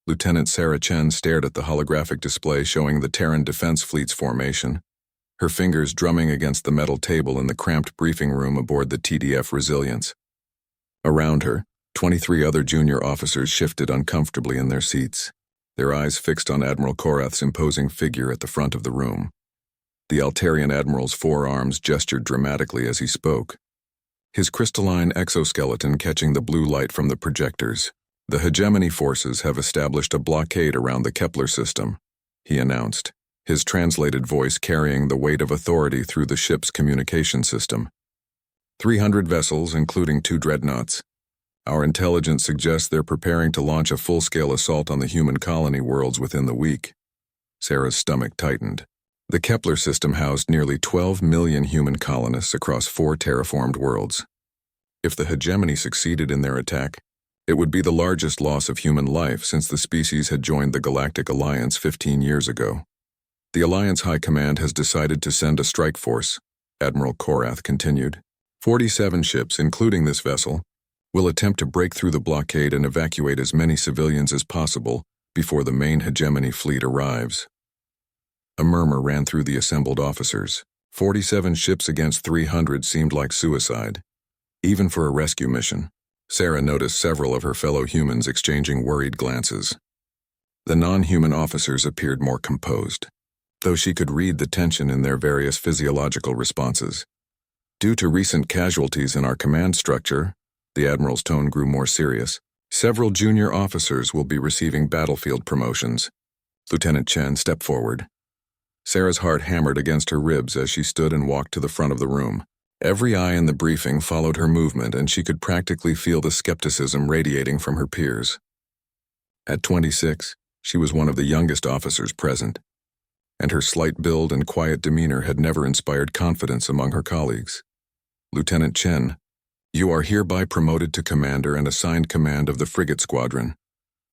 Lieutenant Sarah Chen stared at the holographic display showing the Terran Defense Fleet's formation, her fingers drumming against the metal table in the cramped briefing room aboard the TDF Resilience. Around her, 23 other junior officers shifted uncomfortably in their seats, their eyes fixed on Admiral Korath's imposing figure at the front of the room. The Altarian Admiral's forearms gestured dramatically as he spoke, his crystalline exoskeleton catching the blue light from the projectors. "The hegemony forces have established a blockade around the Kepler system," he announced, his translated voice carrying the weight of authority through the ship's communication system. 300 vessels, including 2 dreadnoughts. Our intelligence suggests they're preparing to launch a full-scale assault on the human colony worlds within the week. Sarah's stomach tightened. The Kepler system housed nearly 12 million human colonists across 4 terraformed worlds. If the hegemony succeeded in their attack, it would be the largest loss of human life since the species had joined the Galactic Alliance 15 years ago. "The Alliance High Command has decided to send a strike force," Admiral Korath continued. 47 ships, including this vessel, will attempt to break through the blockade and evacuate as many civilians as possible before the main hegemony fleet arrives. A murmur ran through the assembled officers. 47 ships against 300 seemed like suicide, even for a rescue mission. Sarah noticed several of her fellow humans exchanging worried glances. The non-human officers appeared more composed, though she could read the tension in their various physiological responses. "Due to recent casualties in our command structure," the Admiral's tone grew more serious, "several junior officers will be receiving battlefield promotions." Lieutenant Chen stepped forward. Sarah's heart hammered against her ribs as she stood and walked to the front of the room. Every eye in the briefing followed her movement, and she could practically feel the skepticism radiating from her peers. At 26, she was one of the youngest officers present, and her slight build and quiet demeanor had never inspired confidence among her colleagues. "Lieutenant Chen, you are hereby promoted to commander and assigned command of the frigate squadron,"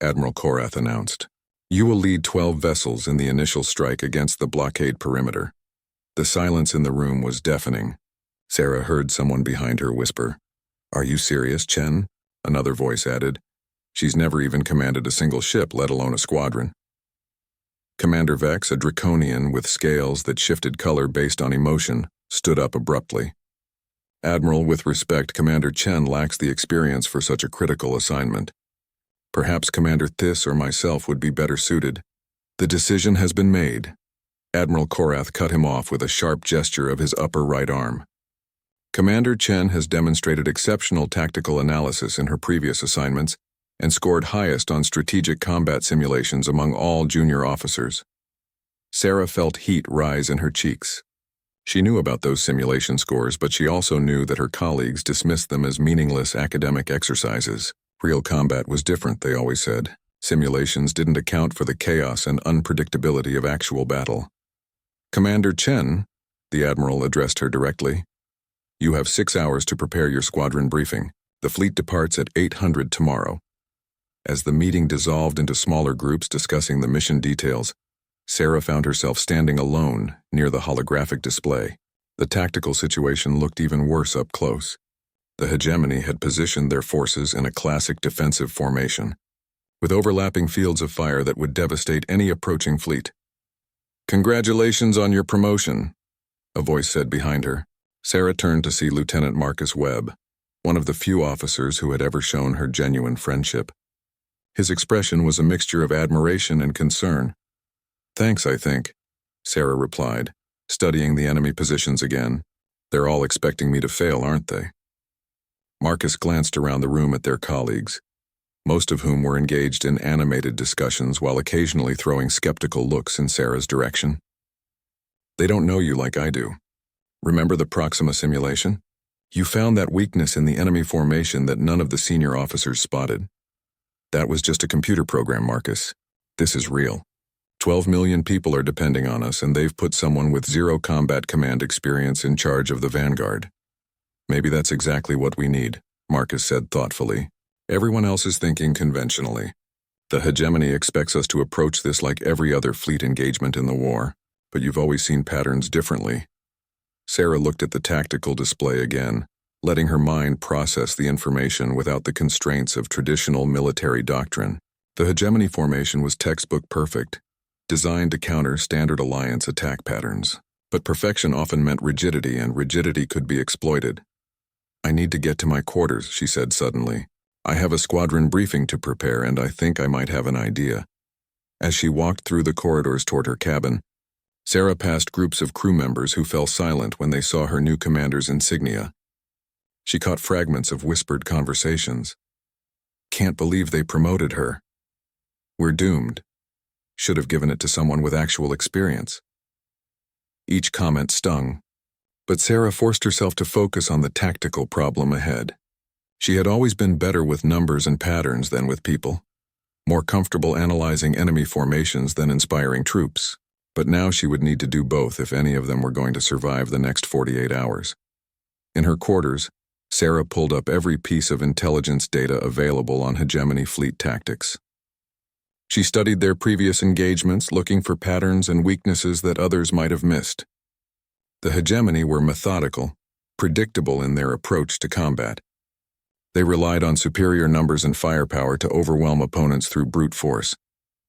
Admiral Korath announced. "You will lead 12 vessels in the initial strike against the blockade perimeter." The silence in the room was deafening. Sarah heard someone behind her whisper, "Are you serious, Chen?" Another voice added, "She's never even commanded a single ship, let alone a squadron." Commander Vex, a draconian with scales that shifted color based on emotion, stood up abruptly. "Admiral, with respect, Commander Chen lacks the experience for such a critical assignment. Perhaps Commander Thys or myself would be better suited." "The decision has been made." Admiral Korath cut him off with a sharp gesture of his upper right arm. "Commander Chen has demonstrated exceptional tactical analysis in her previous assignments and scored highest on strategic combat simulations among all junior officers." Sarah felt heat rise in her cheeks. She knew about those simulation scores, but she also knew that her colleagues dismissed them as meaningless academic exercises. Real combat was different, they always said. Simulations didn't account for the chaos and unpredictability of actual battle. "Commander Chen," the Admiral addressed her directly, "you have 6 hours to prepare your squadron briefing. The fleet departs at 800 tomorrow." As the meeting dissolved into smaller groups discussing the mission details, Sarah found herself standing alone near the holographic display. The tactical situation looked even worse up close. The hegemony had positioned their forces in a classic defensive formation, with overlapping fields of fire that would devastate any approaching fleet. "Congratulations on your promotion," a voice said behind her. Sarah turned to see Lieutenant Marcus Webb, one of the few officers who had ever shown her genuine friendship. His expression was a mixture of admiration and concern. "Thanks, I think," Sarah replied, studying the enemy positions again. "They're all expecting me to fail, aren't they?" Marcus glanced around the room at their colleagues, most of whom were engaged in animated discussions while occasionally throwing skeptical looks in Sarah's direction. "They don't know you like I do. Remember the Proxima simulation? You found that weakness in the enemy formation that none of the senior officers spotted. That was just a computer program, Marcus. This is real. 12 million people are depending on us, and they've put someone with 0 combat command experience in charge of the vanguard. Maybe that's exactly what we need," Marcus said thoughtfully. "Everyone else is thinking conventionally. The hegemony expects us to approach this like every other fleet engagement in the war, but you've always seen patterns differently." Sarah looked at the tactical display again, letting her mind process the information without the constraints of traditional military doctrine. The hegemony formation was textbook perfect, designed to counter standard alliance attack patterns. But perfection often meant rigidity, and rigidity could be exploited. "I need to get to my quarters," she said suddenly. "I have a squadron briefing to prepare, and I think I might have an idea." As she walked through the corridors toward her cabin, Sarah passed groups of crew members who fell silent when they saw her new commander's insignia. She caught fragments of whispered conversations. "Can't believe they promoted her. We're doomed. Should have given it to someone with actual experience." Each comment stung, but Sarah forced herself to focus on the tactical problem ahead. She had always been better with numbers and patterns than with people, more comfortable analyzing enemy formations than inspiring troops. But now she would need to do both if any of them were going to survive the next 48 hours. In her quarters, Sarah pulled up every piece of intelligence data available on hegemony fleet tactics. She studied their previous engagements, looking for patterns and weaknesses that others might have missed. The hegemony were methodical, predictable in their approach to combat. They relied on superior numbers and firepower to overwhelm opponents through brute force,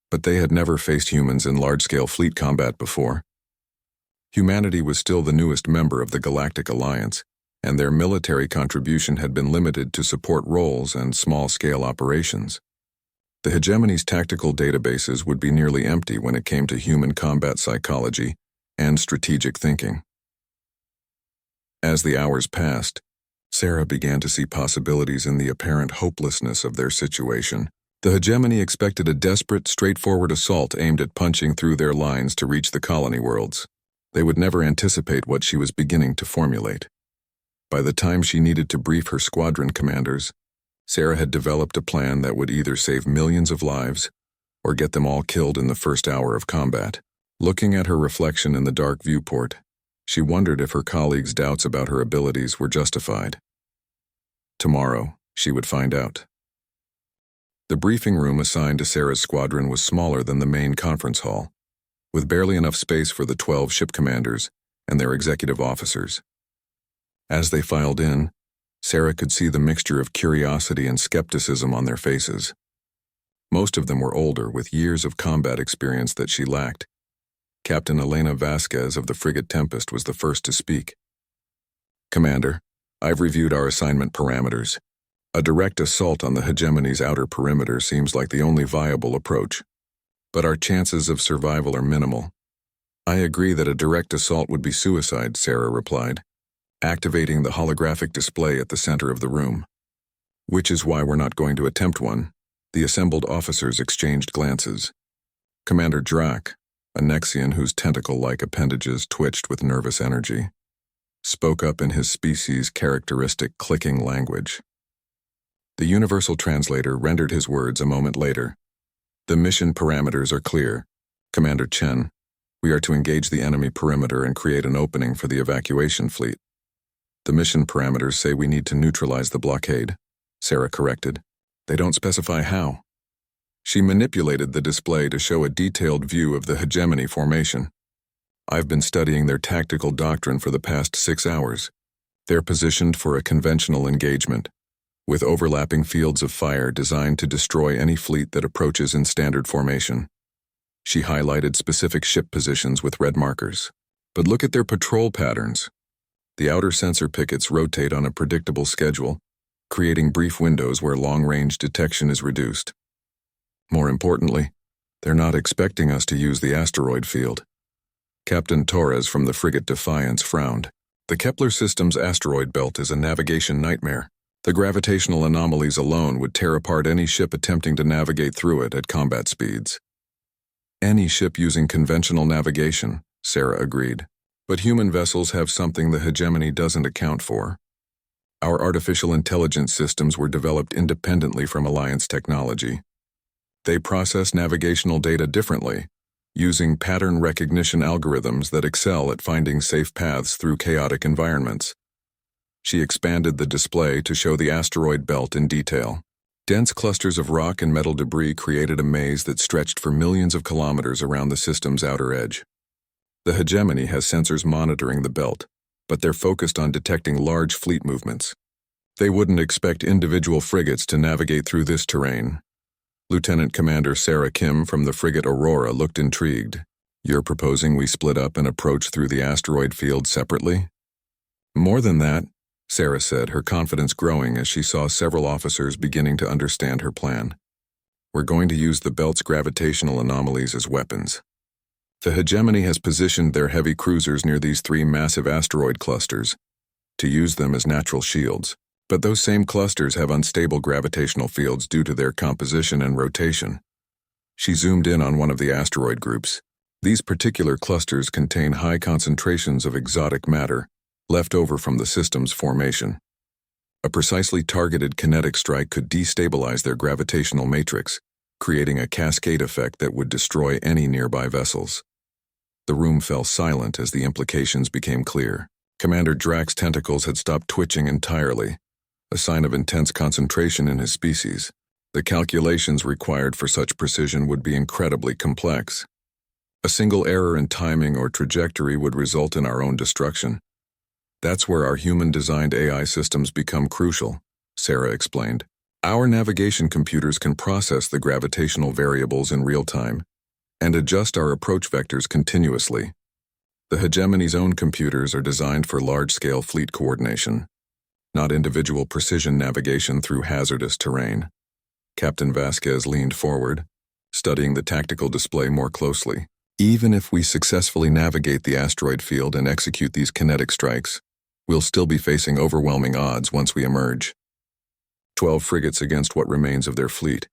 but they had never faced humans in large-scale fleet combat before. Humanity was still the newest member of the Galactic Alliance, and their military contribution had been limited to support roles and small-scale operations. The hegemony's tactical databases would be nearly empty when it came to human combat psychology and strategic thinking. As the hours passed, Sarah began to see possibilities in the apparent hopelessness of their situation. The hegemony expected a desperate, straightforward assault aimed at punching through their lines to reach the colony worlds. They would never anticipate what she was beginning to formulate. By the time she needed to brief her squadron commanders, Sarah had developed a plan that would either save millions of lives or get them all killed in the first hour of combat. Looking at her reflection in the dark viewport, she wondered if her colleagues' doubts about her abilities were justified. Tomorrow, she would find out. The briefing room assigned to Sarah's squadron was smaller than the main conference hall, with barely enough space for the 12 ship commanders and their executive officers. As they filed in, Sarah could see the mixture of curiosity and skepticism on their faces. Most of them were older, with years of combat experience that she lacked. Captain Elena Vasquez of the frigate Tempest was the first to speak. "Commander, I've reviewed our assignment parameters. A direct assault on the hegemony's outer perimeter seems like the only viable approach, but our chances of survival are minimal." "I agree that a direct assault would be suicide," Sarah replied, activating the holographic display at the center of the room. "Which is why we're not going to attempt one." The assembled officers exchanged glances. Commander Drac, a Nexian whose tentacle-like appendages twitched with nervous energy, spoke up in his species' characteristic clicking language. The universal translator rendered his words a moment later. "The mission parameters are clear. Commander Chen, we are to engage the enemy perimeter and create an opening for the evacuation fleet." "The mission parameters say we need to neutralize the blockade," Sarah corrected. "They don't specify how." She manipulated the display to show a detailed view of the hegemony formation. "I've been studying their tactical doctrine for the past 6 hours. They're positioned for a conventional engagement, with overlapping fields of fire designed to destroy any fleet that approaches in standard formation." She highlighted specific ship positions with red markers. "But look at their patrol patterns. The outer sensor pickets rotate on a predictable schedule, creating brief windows where long-range detection is reduced. More importantly, they're not expecting us to use the asteroid field." Captain Torres from the frigate Defiance frowned. "The Kepler system's asteroid belt is a navigation nightmare. The gravitational anomalies alone would tear apart any ship attempting to navigate through it at combat speeds." "Any ship using conventional navigation," Sarah agreed. "But human vessels have something the hegemony doesn't account for. Our artificial intelligence systems were developed independently from Alliance technology. They process navigational data differently, using pattern recognition algorithms that excel at finding safe paths through chaotic environments." She expanded the display to show the asteroid belt in detail. Dense clusters of rock and metal debris created a maze that stretched for millions of kilometers around the system's outer edge. The hegemony has sensors monitoring the belt, but they're focused on detecting large fleet movements. They wouldn't expect individual frigates to navigate through this terrain. Lieutenant Commander Sarah Kim from the frigate Aurora looked intrigued. You're proposing we split up and approach through the asteroid field separately? More than that, Sarah said, her confidence growing as she saw several officers beginning to understand her plan. We're going to use the belt's gravitational anomalies as weapons. The hegemony has positioned their heavy cruisers near these 3 massive asteroid clusters to use them as natural shields. But those same clusters have unstable gravitational fields due to their composition and rotation. She zoomed in on one of the asteroid groups. These particular clusters contain high concentrations of exotic matter left over from the system's formation. A precisely targeted kinetic strike could destabilize their gravitational matrix, creating a cascade effect that would destroy any nearby vessels. The room fell silent as the implications became clear. Commander Drax's tentacles had stopped twitching entirely, a sign of intense concentration in his species. The calculations required for such precision would be incredibly complex. A single error in timing or trajectory would result in our own destruction. That's where our human-designed AI systems become crucial, Sarah explained. Our navigation computers can process the gravitational variables in real time and adjust our approach vectors continuously. The hegemony's own computers are designed for large-scale fleet coordination, not individual precision navigation through hazardous terrain. Captain Vasquez leaned forward, studying the tactical display more closely. Even if we successfully navigate the asteroid field and execute these kinetic strikes, we'll still be facing overwhelming odds once we emerge. 12 frigates against what remains of their fleet.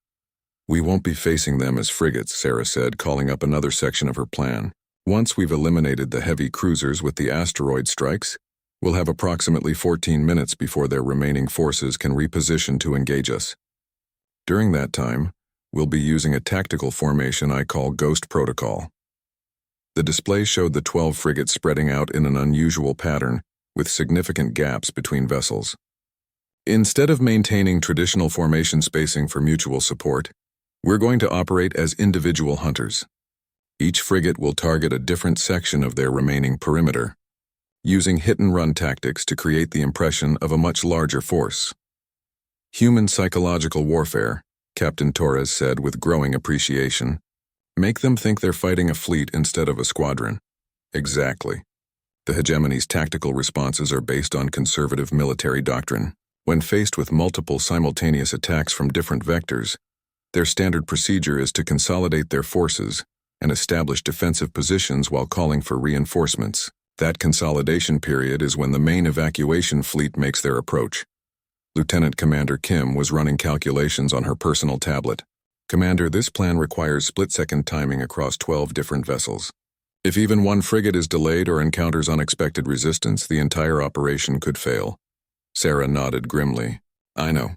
We won't be facing them as frigates, Sarah said, calling up another section of her plan. Once we've eliminated the heavy cruisers with the asteroid strikes, we'll have approximately 14 minutes before their remaining forces can reposition to engage us. During that time, we'll be using a tactical formation I call Ghost Protocol. The display showed the 12 frigates spreading out in an unusual pattern, with significant gaps between vessels. Instead of maintaining traditional formation spacing for mutual support, we're going to operate as individual hunters. Each frigate will target a different section of their remaining perimeter, using hit-and-run tactics to create the impression of a much larger force. Human psychological warfare, Captain Torres said with growing appreciation. Make them think they're fighting a fleet instead of a squadron. Exactly. The hegemony's tactical responses are based on conservative military doctrine. When faced with multiple simultaneous attacks from different vectors, their standard procedure is to consolidate their forces and establish defensive positions while calling for reinforcements. That consolidation period is when the main evacuation fleet makes their approach. Lieutenant Commander Kim was running calculations on her personal tablet. Commander, this plan requires split-second timing across 12 different vessels. If even one frigate is delayed or encounters unexpected resistance, the entire operation could fail. Sarah nodded grimly. I know.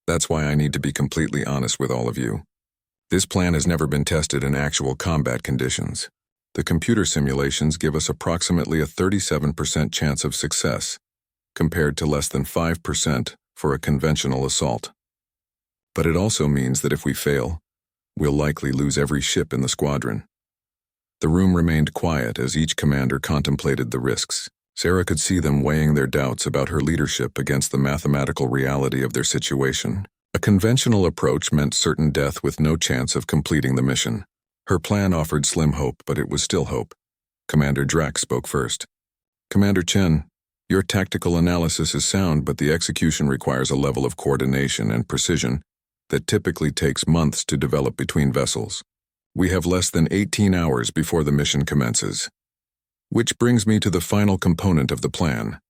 That's why I need to be completely honest with all of you. This plan has never been tested in actual combat conditions. The computer simulations give us approximately a 37% chance of success, compared to less than 5% for a conventional assault. But it also means that if we fail, we'll likely lose every ship in the squadron. The room remained quiet as each commander contemplated the risks. Sarah could see them weighing their doubts about her leadership against the mathematical reality of their situation. A conventional approach meant certain death with no chance of completing the mission. Her plan offered slim hope, but it was still hope. Commander Drax spoke first. Commander Chen, your tactical analysis is sound, but the execution requires a level of coordination and precision that typically takes months to develop between vessels. We have less than 18 hours before the mission commences. Which brings me to the final component of the plan,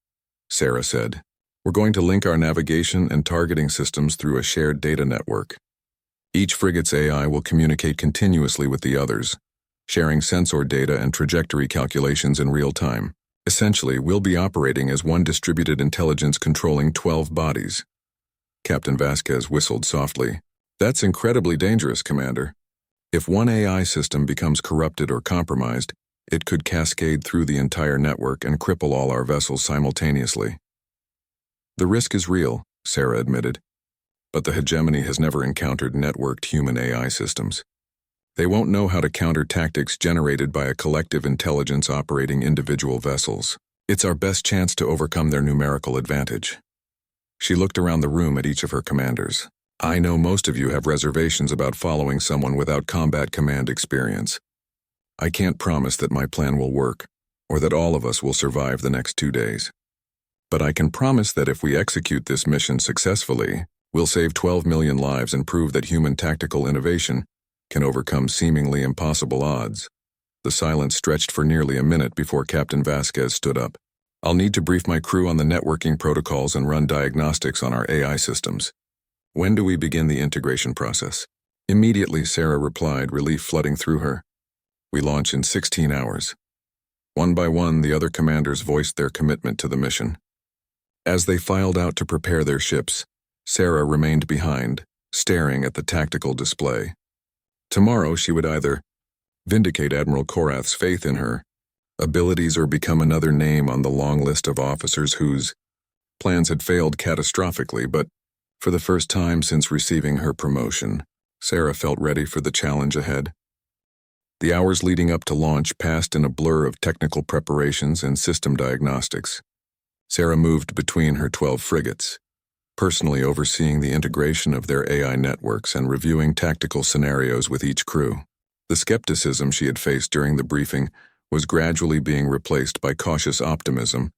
Sarah said. We're going to link our navigation and targeting systems through a shared data network. Each frigate's AI will communicate continuously with the others, sharing sensor data and trajectory calculations in real time. Essentially, we'll be operating as one distributed intelligence controlling 12 bodies. Captain Vasquez whistled softly. That's incredibly dangerous, Commander. If one AI system becomes corrupted or compromised, it could cascade through the entire network and cripple all our vessels simultaneously. The risk is real, Sarah admitted, but the hegemony has never encountered networked human AI systems. They won't know how to counter tactics generated by a collective intelligence operating individual vessels. It's our best chance to overcome their numerical advantage. She looked around the room at each of her commanders. I know most of you have reservations about following someone without combat command experience. I can't promise that my plan will work, or that all of us will survive the next 2 days. But I can promise that if we execute this mission successfully, we'll save 12 million lives and prove that human tactical innovation can overcome seemingly impossible odds. The silence stretched for nearly a minute before Captain Vasquez stood up. I'll need to brief my crew on the networking protocols and run diagnostics on our AI systems. When do we begin the integration process? Immediately, Sarah replied, relief flooding through her. We launch in 16 hours. One by one, the other commanders voiced their commitment to the mission. As they filed out to prepare their ships, Sarah remained behind, staring at the tactical display. Tomorrow she would either vindicate Admiral Korath's faith in her abilities or become another name on the long list of officers whose plans had failed catastrophically, but for the first time since receiving her promotion, Sarah felt ready for the challenge ahead. The hours leading up to launch passed in a blur of technical preparations and system diagnostics. Sarah moved between her 12 frigates, personally overseeing the integration of their AI networks and reviewing tactical scenarios with each crew. The skepticism she had faced during the briefing was gradually being replaced by cautious optimism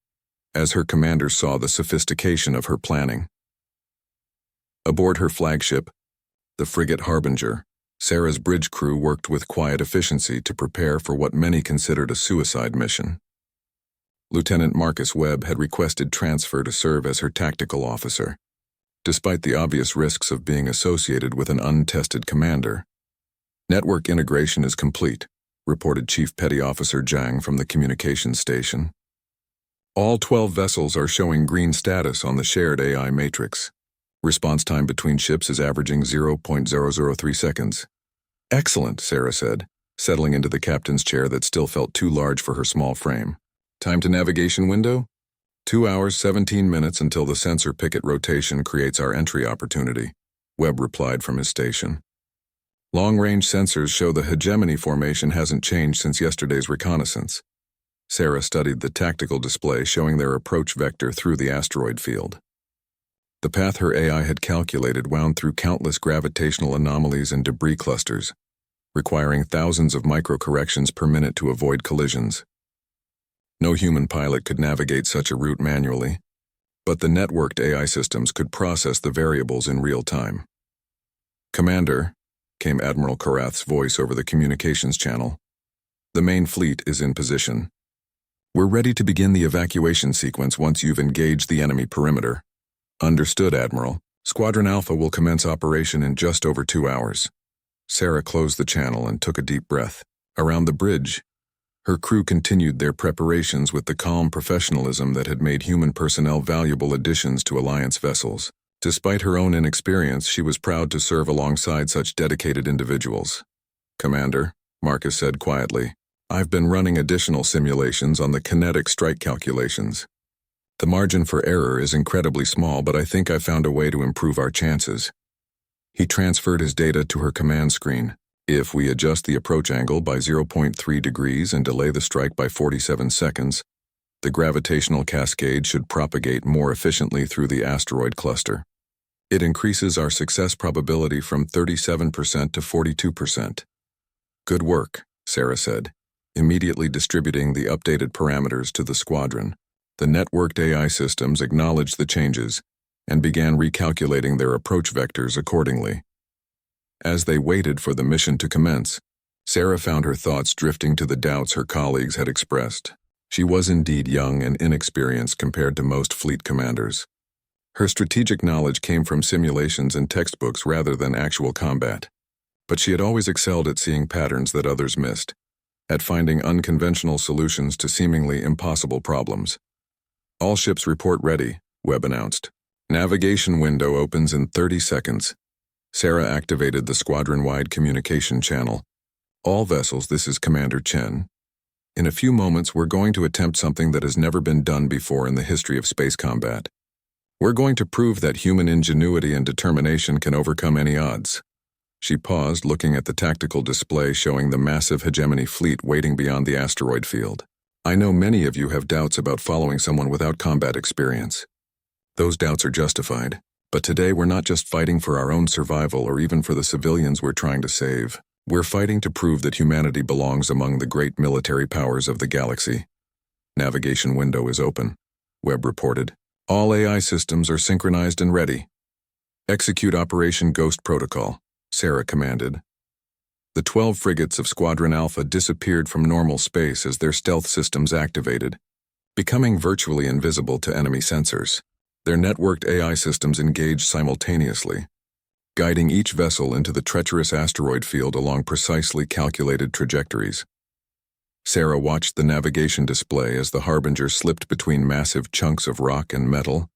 as her commanders saw the sophistication of her planning. Aboard her flagship, the frigate Harbinger, Sarah's bridge crew worked with quiet efficiency to prepare for what many considered a suicide mission. Lieutenant Marcus Webb had requested transfer to serve as her tactical officer, despite the obvious risks of being associated with an untested commander. Network integration is complete, reported Chief Petty Officer Zhang from the communications station. All 12 vessels are showing green status on the shared AI matrix. Response time between ships is averaging 0.003 seconds. Excellent, Sarah said, settling into the captain's chair that still felt too large for her small frame. Time to navigation window? 2 hours, 17 minutes until the sensor picket rotation creates our entry opportunity, Webb replied from his station. Long-range sensors show the hegemony formation hasn't changed since yesterday's reconnaissance. Sarah studied the tactical display showing their approach vector through the asteroid field. The path her AI had calculated wound through countless gravitational anomalies and debris clusters, requiring thousands of micro-corrections per minute to avoid collisions. No human pilot could navigate such a route manually, but the networked AI systems could process the variables in real time. Commander, came Admiral Korath's voice over the communications channel. The main fleet is in position. We're ready to begin the evacuation sequence once you've engaged the enemy perimeter. Understood, Admiral. Squadron Alpha will commence operation in just over 2 hours. Sarah closed the channel and took a deep breath. Around the bridge, her crew continued their preparations with the calm professionalism that had made human personnel valuable additions to Alliance vessels. Despite her own inexperience, she was proud to serve alongside such dedicated individuals. Commander, Marcus said quietly, I've been running additional simulations on the kinetic strike calculations. The margin for error is incredibly small, but I think I've found a way to improve our chances. He transferred his data to her command screen. If we adjust the approach angle by 0.3 degrees and delay the strike by 47 seconds, the gravitational cascade should propagate more efficiently through the asteroid cluster. It increases our success probability from 37% to 42%. Good work, Sarah said, immediately distributing the updated parameters to the squadron. The networked AI systems acknowledged the changes and began recalculating their approach vectors accordingly. As they waited for the mission to commence, Sarah found her thoughts drifting to the doubts her colleagues had expressed. She was indeed young and inexperienced compared to most fleet commanders. Her strategic knowledge came from simulations and textbooks rather than actual combat. But she had always excelled at seeing patterns that others missed, at finding unconventional solutions to seemingly impossible problems. All ships report ready, Webb announced. Navigation window opens in 30 seconds. Sarah activated the squadron-wide communication channel. All vessels, this is Commander Chen. In a few moments, we're going to attempt something that has never been done before in the history of space combat. We're going to prove that human ingenuity and determination can overcome any odds. She paused, looking at the tactical display showing the massive hegemony fleet waiting beyond the asteroid field. I know many of you have doubts about following someone without combat experience. Those doubts are justified. But today we're not just fighting for our own survival or even for the civilians we're trying to save. We're fighting to prove that humanity belongs among the great military powers of the galaxy. Navigation window is open, Webb reported. All AI systems are synchronized and ready. Execute Operation Ghost Protocol, Sarah commanded. The 12 frigates of Squadron Alpha disappeared from normal space as their stealth systems activated, becoming virtually invisible to enemy sensors. Their networked AI systems engaged simultaneously, guiding each vessel into the treacherous asteroid field along precisely calculated trajectories. Sarah watched the navigation display as the Harbinger slipped between massive chunks of rock and metal,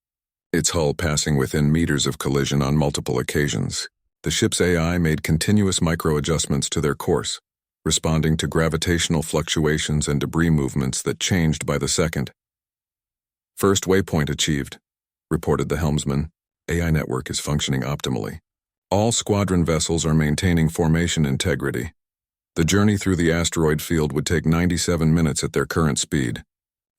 its hull passing within meters of collision on multiple occasions. The ship's AI made continuous micro-adjustments to their course, responding to gravitational fluctuations and debris movements that changed by the second. First waypoint achieved, reported the helmsman. AI network is functioning optimally. All squadron vessels are maintaining formation integrity. The journey through the asteroid field would take 97 minutes at their current speed,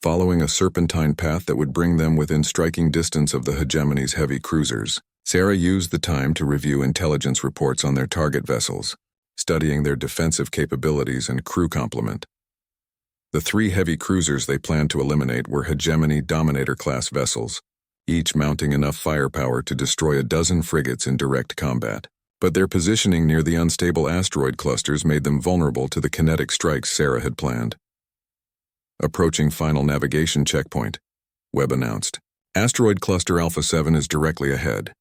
following a serpentine path that would bring them within striking distance of the hegemony's heavy cruisers. Sarah used the time to review intelligence reports on their target vessels, studying their defensive capabilities and crew complement. The 3 heavy cruisers they planned to eliminate were Hegemony Dominator-class vessels, each mounting enough firepower to destroy a dozen frigates in direct combat. But their positioning near the unstable asteroid clusters made them vulnerable to the kinetic strikes Sarah had planned. Approaching final navigation checkpoint, Webb announced. Asteroid cluster Alpha 7 is directly ahead.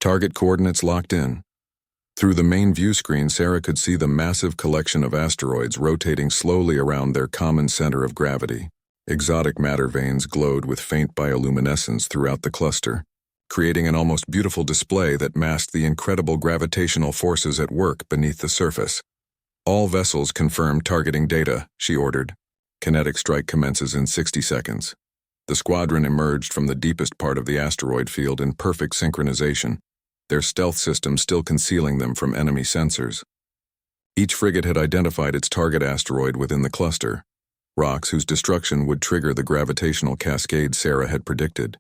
Target coordinates locked in. Through the main view screen, Sarah could see the massive collection of asteroids rotating slowly around their common center of gravity. Exotic matter veins glowed with faint bioluminescence throughout the cluster, creating an almost beautiful display that masked the incredible gravitational forces at work beneath the surface. All vessels confirm targeting data, she ordered. Kinetic strike commences in 60 seconds. The squadron emerged from the deepest part of the asteroid field in perfect synchronization, their stealth system still concealing them from enemy sensors. Each frigate had identified its target asteroid within the cluster, rocks whose destruction would trigger the gravitational cascade Sarah had predicted.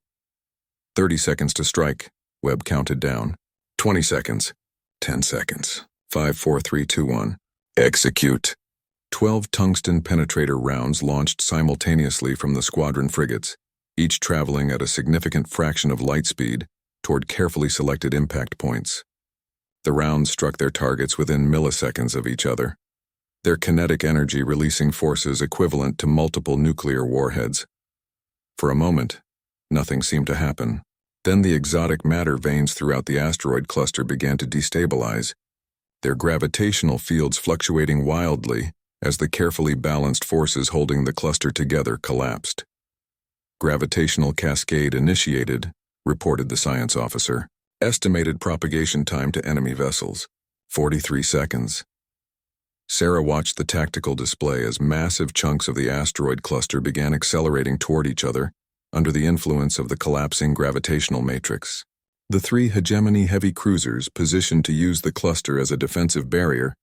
30 seconds to strike, Webb counted down. 20 seconds. 10 seconds. 5, 4, 3, 2, 1. Execute. 12 tungsten penetrator rounds launched simultaneously from the squadron frigates, each traveling at a significant fraction of light speed toward carefully selected impact points. The rounds struck their targets within milliseconds of each other, their kinetic energy releasing forces equivalent to multiple nuclear warheads. For a moment, nothing seemed to happen. Then the exotic matter veins throughout the asteroid cluster began to destabilize, their gravitational fields fluctuating wildly as the carefully balanced forces holding the cluster together collapsed. Gravitational cascade initiated, reported the science officer. Estimated propagation time to enemy vessels, 43 seconds. Sarah watched the tactical display as massive chunks of the asteroid cluster began accelerating toward each other under the influence of the collapsing gravitational matrix. The 3 hegemony heavy cruisers, positioned to use the cluster as a defensive barrier,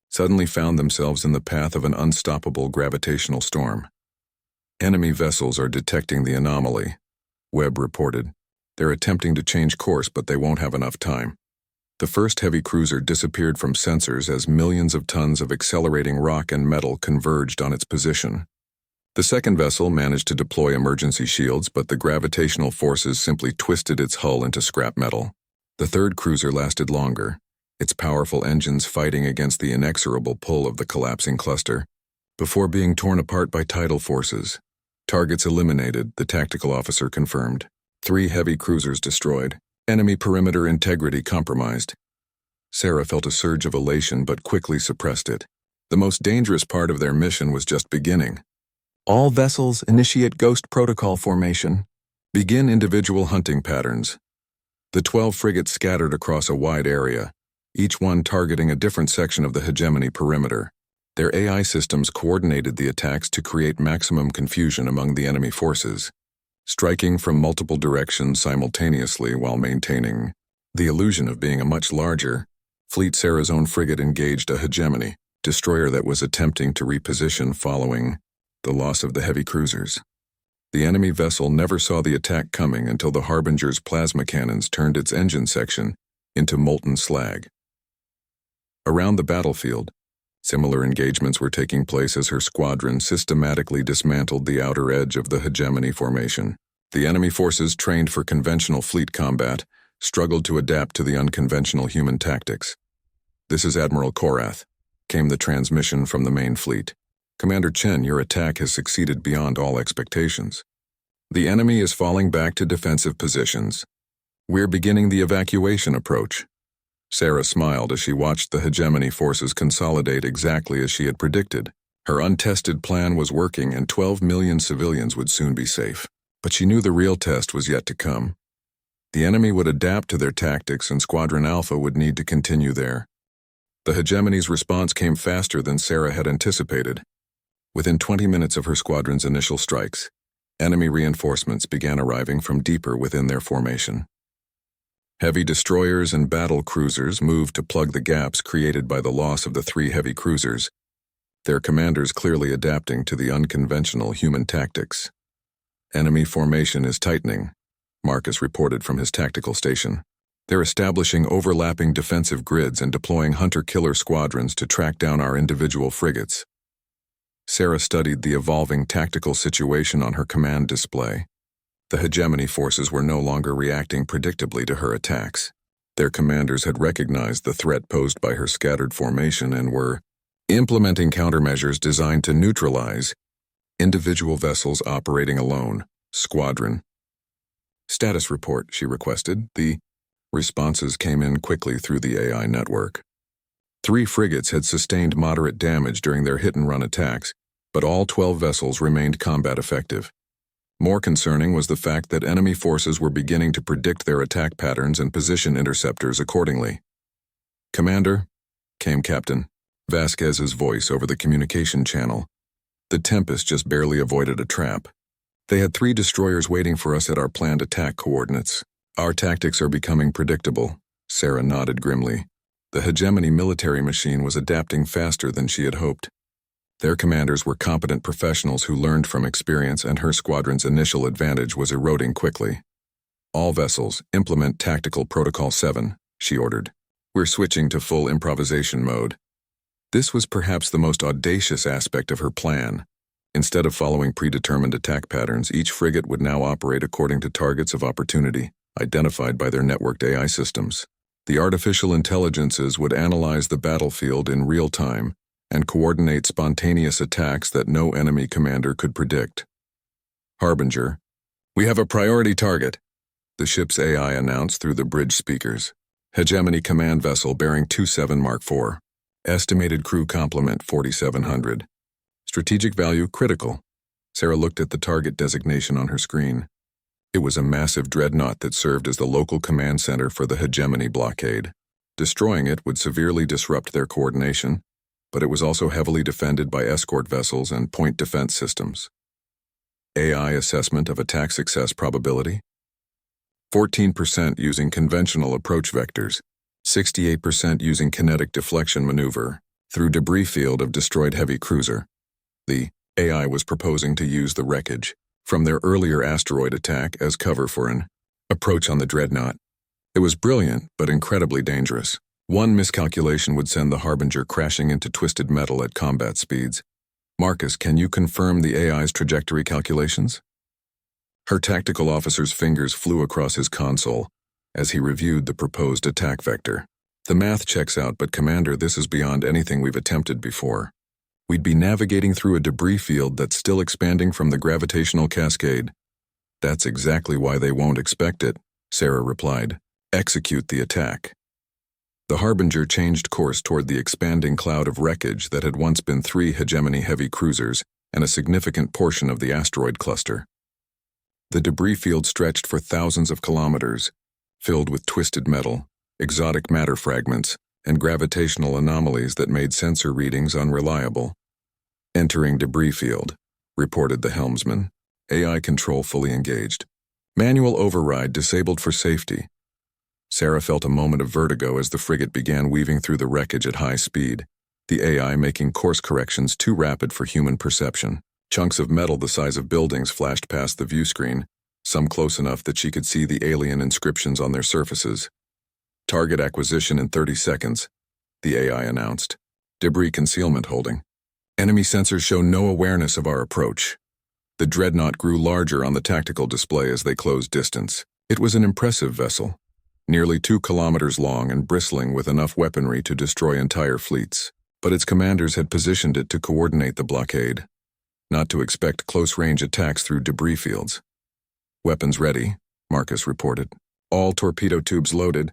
suddenly found themselves in the path of an unstoppable gravitational storm. Enemy vessels are detecting the anomaly, Webb reported. They're attempting to change course, but they won't have enough time. The first heavy cruiser disappeared from sensors as millions of tons of accelerating rock and metal converged on its position. The second vessel managed to deploy emergency shields, but the gravitational forces simply twisted its hull into scrap metal. The third cruiser lasted longer, its powerful engines fighting against the inexorable pull of the collapsing cluster, before being torn apart by tidal forces. Targets eliminated, the tactical officer confirmed. 3 heavy cruisers destroyed. Enemy perimeter integrity compromised. Sarah felt a surge of elation but quickly suppressed it. The most dangerous part of their mission was just beginning. All vessels initiate Ghost Protocol formation. Begin individual hunting patterns. The 12 frigates scattered across a wide area, each one targeting a different section of the hegemony perimeter. Their AI systems coordinated the attacks to create maximum confusion among the enemy forces, striking from multiple directions simultaneously while maintaining the illusion of being a much larger fleet. Sarah's own frigate engaged a hegemony destroyer that was attempting to reposition following the loss of the heavy cruisers. The enemy vessel never saw the attack coming until the Harbinger's plasma cannons turned its engine section into molten slag. Around the battlefield, similar engagements were taking place as her squadron systematically dismantled the outer edge of the hegemony formation. The enemy forces trained for conventional fleet combat struggled to adapt to the unconventional human tactics. "This is Admiral Korath," came the transmission from the main fleet. "Commander Chen, your attack has succeeded beyond all expectations. The enemy is falling back to defensive positions. We're beginning the evacuation approach." Sarah smiled as she watched the hegemony forces consolidate exactly as she had predicted. Her untested plan was working and 12 million civilians would soon be safe. But she knew the real test was yet to come. The enemy would adapt to their tactics and Squadron Alpha would need to continue there. The hegemony's response came faster than Sarah had anticipated. Within 20 minutes of her squadron's initial strikes, enemy reinforcements began arriving from deeper within their formation. Heavy destroyers and battle cruisers moved to plug the gaps created by the loss of the 3 heavy cruisers, their commanders clearly adapting to the unconventional human tactics. "Enemy formation is tightening," Marcus reported from his tactical station. "They're establishing overlapping defensive grids and deploying hunter-killer squadrons to track down our individual frigates." Sarah studied the evolving tactical situation on her command display. The hegemony forces were no longer reacting predictably to her attacks. Their commanders had recognized the threat posed by her scattered formation and were implementing countermeasures designed to neutralize individual vessels operating alone. "Squadron." "Status report," she requested. The responses came in quickly through the AI network. 3 frigates had sustained moderate damage during their hit-and-run attacks, but all 12 vessels remained combat effective. More concerning was the fact that enemy forces were beginning to predict their attack patterns and position interceptors accordingly. "Commander," came Captain Vasquez's voice over the communication channel. "The Tempest just barely avoided a trap. They had 3 destroyers waiting for us at our planned attack coordinates. Our tactics are becoming predictable." Sarah nodded grimly. The hegemony military machine was adapting faster than she had hoped. Their commanders were competent professionals who learned from experience, and her squadron's initial advantage was eroding quickly. "All vessels, implement Tactical Protocol 7, she ordered. "We're switching to full improvisation mode." This was perhaps the most audacious aspect of her plan. Instead of following predetermined attack patterns, each frigate would now operate according to targets of opportunity, identified by their networked AI systems. The artificial intelligences would analyze the battlefield in real time and coordinate spontaneous attacks that no enemy commander could predict. "Harbinger, we have a priority target," the ship's AI announced through the bridge speakers. "Hegemony command vessel bearing 27 Mark IV. Estimated crew complement 4,700. Strategic value critical." Sarah looked at the target designation on her screen. It was a massive dreadnought that served as the local command center for the hegemony blockade. Destroying it would severely disrupt their coordination, but it was also heavily defended by escort vessels and point defense systems. AI assessment of attack success probability: 14% using conventional approach vectors, 68% using kinetic deflection maneuver through debris field of destroyed heavy cruiser. The AI was proposing to use the wreckage from their earlier asteroid attack as cover for an approach on the dreadnought. It was brilliant, but incredibly dangerous. One miscalculation would send the Harbinger crashing into twisted metal at combat speeds. "Marcus, can you confirm the AI's trajectory calculations?" Her tactical officer's fingers flew across his console as he reviewed the proposed attack vector. "The math checks out, but Commander, this is beyond anything we've attempted before. We'd be navigating through a debris field that's still expanding from the gravitational cascade." "That's exactly why they won't expect it," Sarah replied. "Execute the attack." The Harbinger changed course toward the expanding cloud of wreckage that had once been 3 hegemony heavy cruisers and a significant portion of the asteroid cluster. The debris field stretched for thousands of kilometers, filled with twisted metal, exotic matter fragments, and gravitational anomalies that made sensor readings unreliable. "Entering debris field," reported the helmsman. "AI control fully engaged. Manual override disabled for safety." Sarah felt a moment of vertigo as the frigate began weaving through the wreckage at high speed, the AI making course corrections too rapid for human perception. Chunks of metal the size of buildings flashed past the view screen, some close enough that she could see the alien inscriptions on their surfaces. Target acquisition in 30 seconds, the AI announced. Debris concealment holding. Enemy sensors show no awareness of our approach. The dreadnought grew larger on the tactical display as they closed distance. It was an impressive vessel, nearly 2 kilometers long and bristling with enough weaponry to destroy entire fleets. But its commanders had positioned it to coordinate the blockade, not to expect close-range attacks through debris fields. Weapons ready, Marcus reported. All torpedo tubes loaded,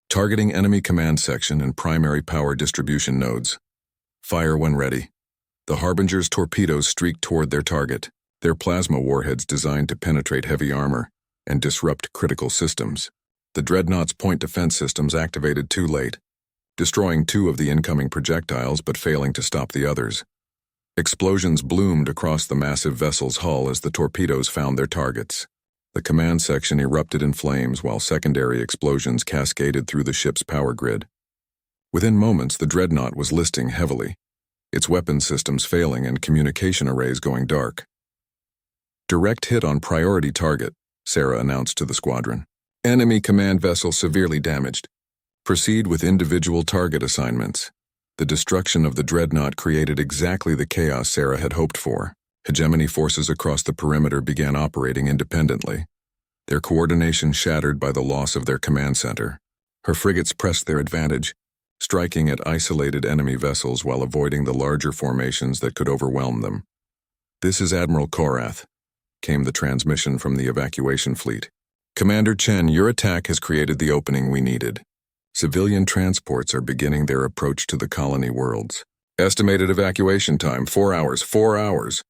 targeting enemy command section and primary power distribution nodes. Fire when ready. The Harbinger's torpedoes streaked toward their target, their plasma warheads designed to penetrate heavy armor and disrupt critical systems. The Dreadnought's point defense systems activated too late, destroying 2 of the incoming projectiles but failing to stop the others. Explosions bloomed across the massive vessel's hull as the torpedoes found their targets. The command section erupted in flames while secondary explosions cascaded through the ship's power grid. Within moments, the Dreadnought was listing heavily, its weapons systems failing and communication arrays going dark. Direct hit on priority target, Sarah announced to the squadron. Enemy command vessel severely damaged. Proceed with individual target assignments. The destruction of the Dreadnought created exactly the chaos Sarah had hoped for. Hegemony forces across the perimeter began operating independently, their coordination shattered by the loss of their command center. Her frigates pressed their advantage, striking at isolated enemy vessels while avoiding the larger formations that could overwhelm them. "This is Admiral Korath," came the transmission from the evacuation fleet. "Commander Chen, your attack has created the opening we needed. Civilian transports are beginning their approach to the colony worlds. Estimated evacuation time, 4 hours, 4 hours."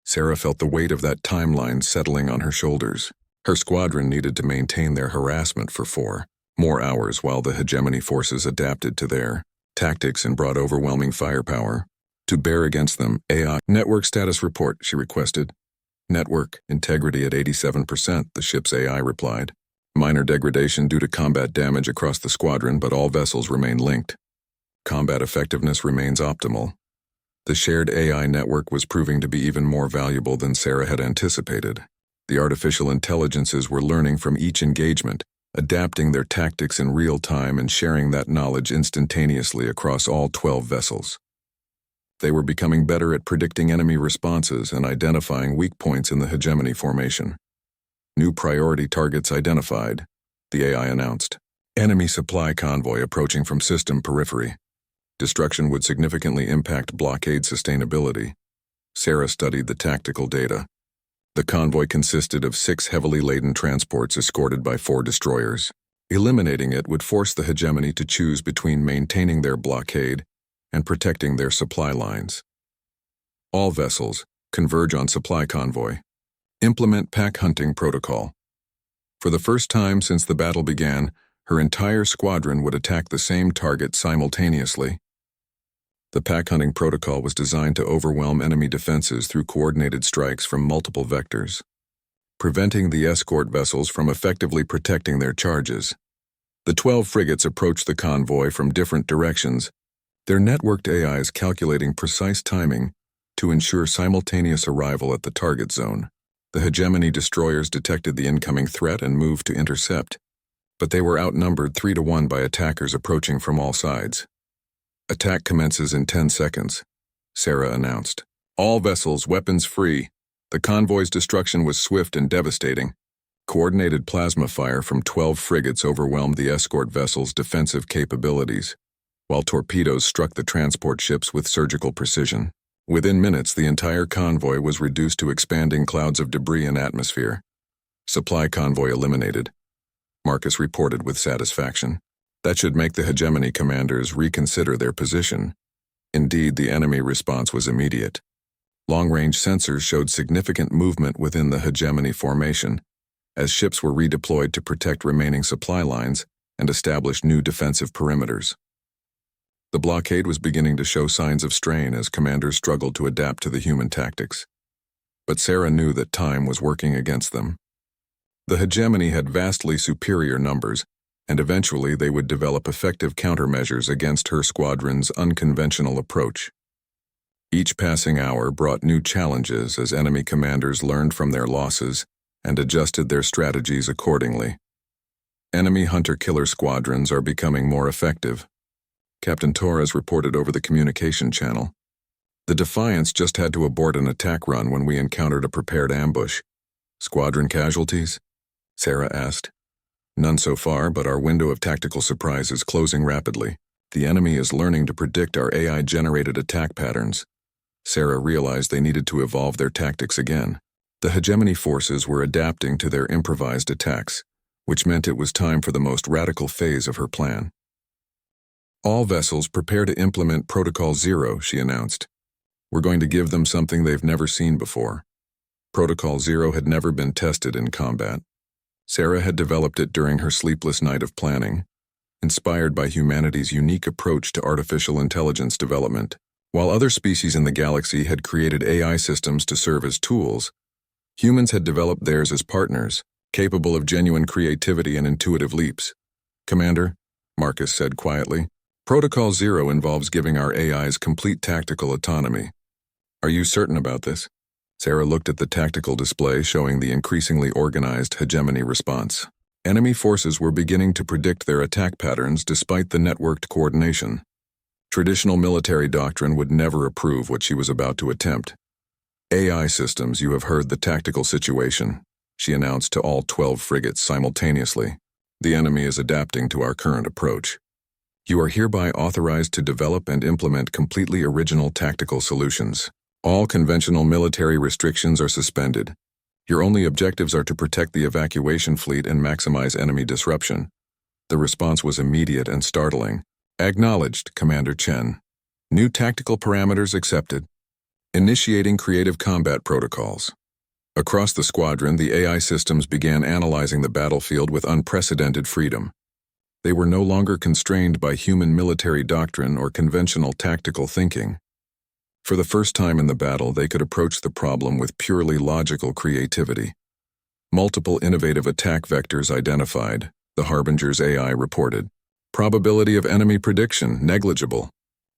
Sarah felt the weight of that timeline settling on her shoulders. Her squadron needed to maintain their harassment for 4 more hours while the hegemony forces adapted to their tactics and brought overwhelming firepower to bear against them. AI network status report, she requested. Network integrity at 87%, the ship's AI replied. Minor degradation due to combat damage across the squadron, but all vessels remain linked. Combat effectiveness remains optimal. The shared AI network was proving to be even more valuable than Sarah had anticipated. The artificial intelligences were learning from each engagement, adapting their tactics in real time and sharing that knowledge instantaneously across all 12 vessels. They were becoming better at predicting enemy responses and identifying weak points in the hegemony formation. New priority targets identified, the AI announced. Enemy supply convoy approaching from system periphery. Destruction would significantly impact blockade sustainability. Sarah studied the tactical data. The convoy consisted of 6 heavily laden transports escorted by 4 destroyers. Eliminating it would force the hegemony to choose between maintaining their blockade and protecting their supply lines. All vessels converge on supply convoy. Implement pack hunting protocol. For the first time since the battle began, her entire squadron would attack the same target simultaneously. The pack hunting protocol was designed to overwhelm enemy defenses through coordinated strikes from multiple vectors, preventing the escort vessels from effectively protecting their charges. The 12 frigates approached the convoy from different directions, their networked AIs calculating precise timing to ensure simultaneous arrival at the target zone. The hegemony destroyers detected the incoming threat and moved to intercept, but they were outnumbered 3 to 1 by attackers approaching from all sides. Attack commences in 10 seconds, Sarah announced. All vessels, weapons free. The convoy's destruction was swift and devastating. Coordinated plasma fire from 12 frigates overwhelmed the escort vessel's defensive capabilities, while torpedoes struck the transport ships with surgical precision. Within minutes, the entire convoy was reduced to expanding clouds of debris and atmosphere. Supply convoy eliminated, Marcus reported with satisfaction. That should make the hegemony commanders reconsider their position. Indeed, the enemy response was immediate. Long-range sensors showed significant movement within the hegemony formation, as ships were redeployed to protect remaining supply lines and establish new defensive perimeters. The blockade was beginning to show signs of strain as commanders struggled to adapt to the human tactics. But Sarah knew that time was working against them. The hegemony had vastly superior numbers, and eventually they would develop effective countermeasures against her squadron's unconventional approach. Each passing hour brought new challenges as enemy commanders learned from their losses and adjusted their strategies accordingly. Enemy hunter-killer squadrons are becoming more effective. Captain Torres reported over the communication channel. The Defiance just had to abort an attack run when we encountered a prepared ambush. Squadron casualties? Sarah asked. None so far, but our window of tactical surprise is closing rapidly. The enemy is learning to predict our AI-generated attack patterns. Sarah realized they needed to evolve their tactics again. The hegemony forces were adapting to their improvised attacks, which meant it was time for the most radical phase of her plan. All vessels prepare to implement Protocol Zero, she announced. We're going to give them something they've never seen before. Protocol Zero had never been tested in combat. Sarah had developed it during her sleepless night of planning, inspired by humanity's unique approach to artificial intelligence development. While other species in the galaxy had created AI systems to serve as tools, humans had developed theirs as partners, capable of genuine creativity and intuitive leaps. Commander, Marcus said quietly, Protocol Zero involves giving our AIs complete tactical autonomy. Are you certain about this? Sarah looked at the tactical display showing the increasingly organized hegemony response. Enemy forces were beginning to predict their attack patterns despite the networked coordination. Traditional military doctrine would never approve what she was about to attempt. AI systems, you have heard the tactical situation, she announced to all 12 frigates simultaneously. The enemy is adapting to our current approach. You are hereby authorized to develop and implement completely original tactical solutions. All conventional military restrictions are suspended. Your only objectives are to protect the evacuation fleet and maximize enemy disruption. The response was immediate and startling. Acknowledged, Commander Chen. New tactical parameters accepted. Initiating creative combat protocols. Across the squadron, the AI systems began analyzing the battlefield with unprecedented freedom. They were no longer constrained by human military doctrine or conventional tactical thinking. For the first time in the battle, they could approach the problem with purely logical creativity. Multiple innovative attack vectors identified, the Harbinger's AI reported. Probability of enemy prediction, negligible.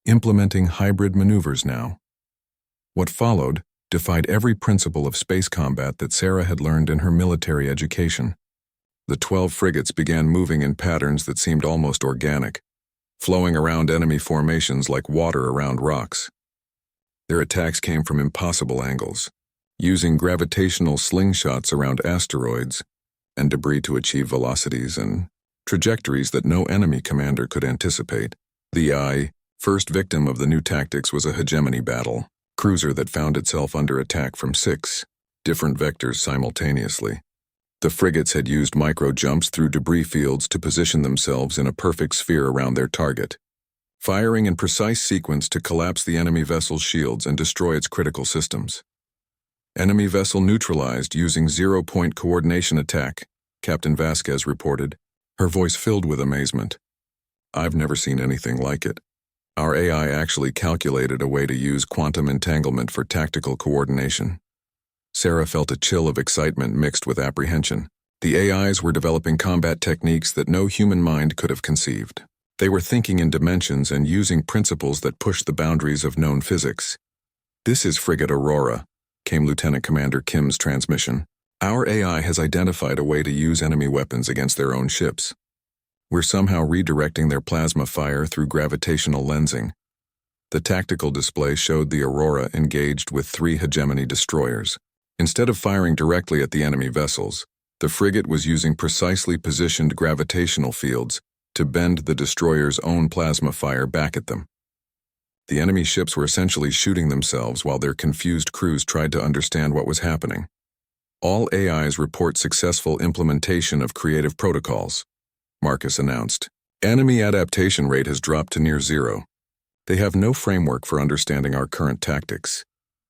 Implementing hybrid maneuvers now. What followed defied every principle of space combat that Sarah had learned in her military education. The 12 frigates began moving in patterns that seemed almost organic, flowing around enemy formations like water around rocks. Their attacks came from impossible angles, using gravitational slingshots around asteroids and debris to achieve velocities and trajectories that no enemy commander could anticipate. The first victim of the new tactics was a hegemony battle, cruiser that found itself under attack from 6 different vectors simultaneously. The frigates had used micro-jumps through debris fields to position themselves in a perfect sphere around their target, firing in precise sequence to collapse the enemy vessel's shields and destroy its critical systems. Enemy vessel neutralized using zero-point coordination attack, Captain Vasquez reported, her voice filled with amazement. I've never seen anything like it. Our AI actually calculated a way to use quantum entanglement for tactical coordination. Sarah felt a chill of excitement mixed with apprehension. The AIs were developing combat techniques that no human mind could have conceived. They were thinking in dimensions and using principles that pushed the boundaries of known physics. This is Frigate Aurora, came Lieutenant Commander Kim's transmission. Our AI has identified a way to use enemy weapons against their own ships. We're somehow redirecting their plasma fire through gravitational lensing. The tactical display showed the Aurora engaged with 3 hegemony destroyers. Instead of firing directly at the enemy vessels, the frigate was using precisely positioned gravitational fields to bend the destroyer's own plasma fire back at them. The enemy ships were essentially shooting themselves while their confused crews tried to understand what was happening. All AIs report successful implementation of creative protocols, Marcus announced. Enemy adaptation rate has dropped to near 0. They have no framework for understanding our current tactics.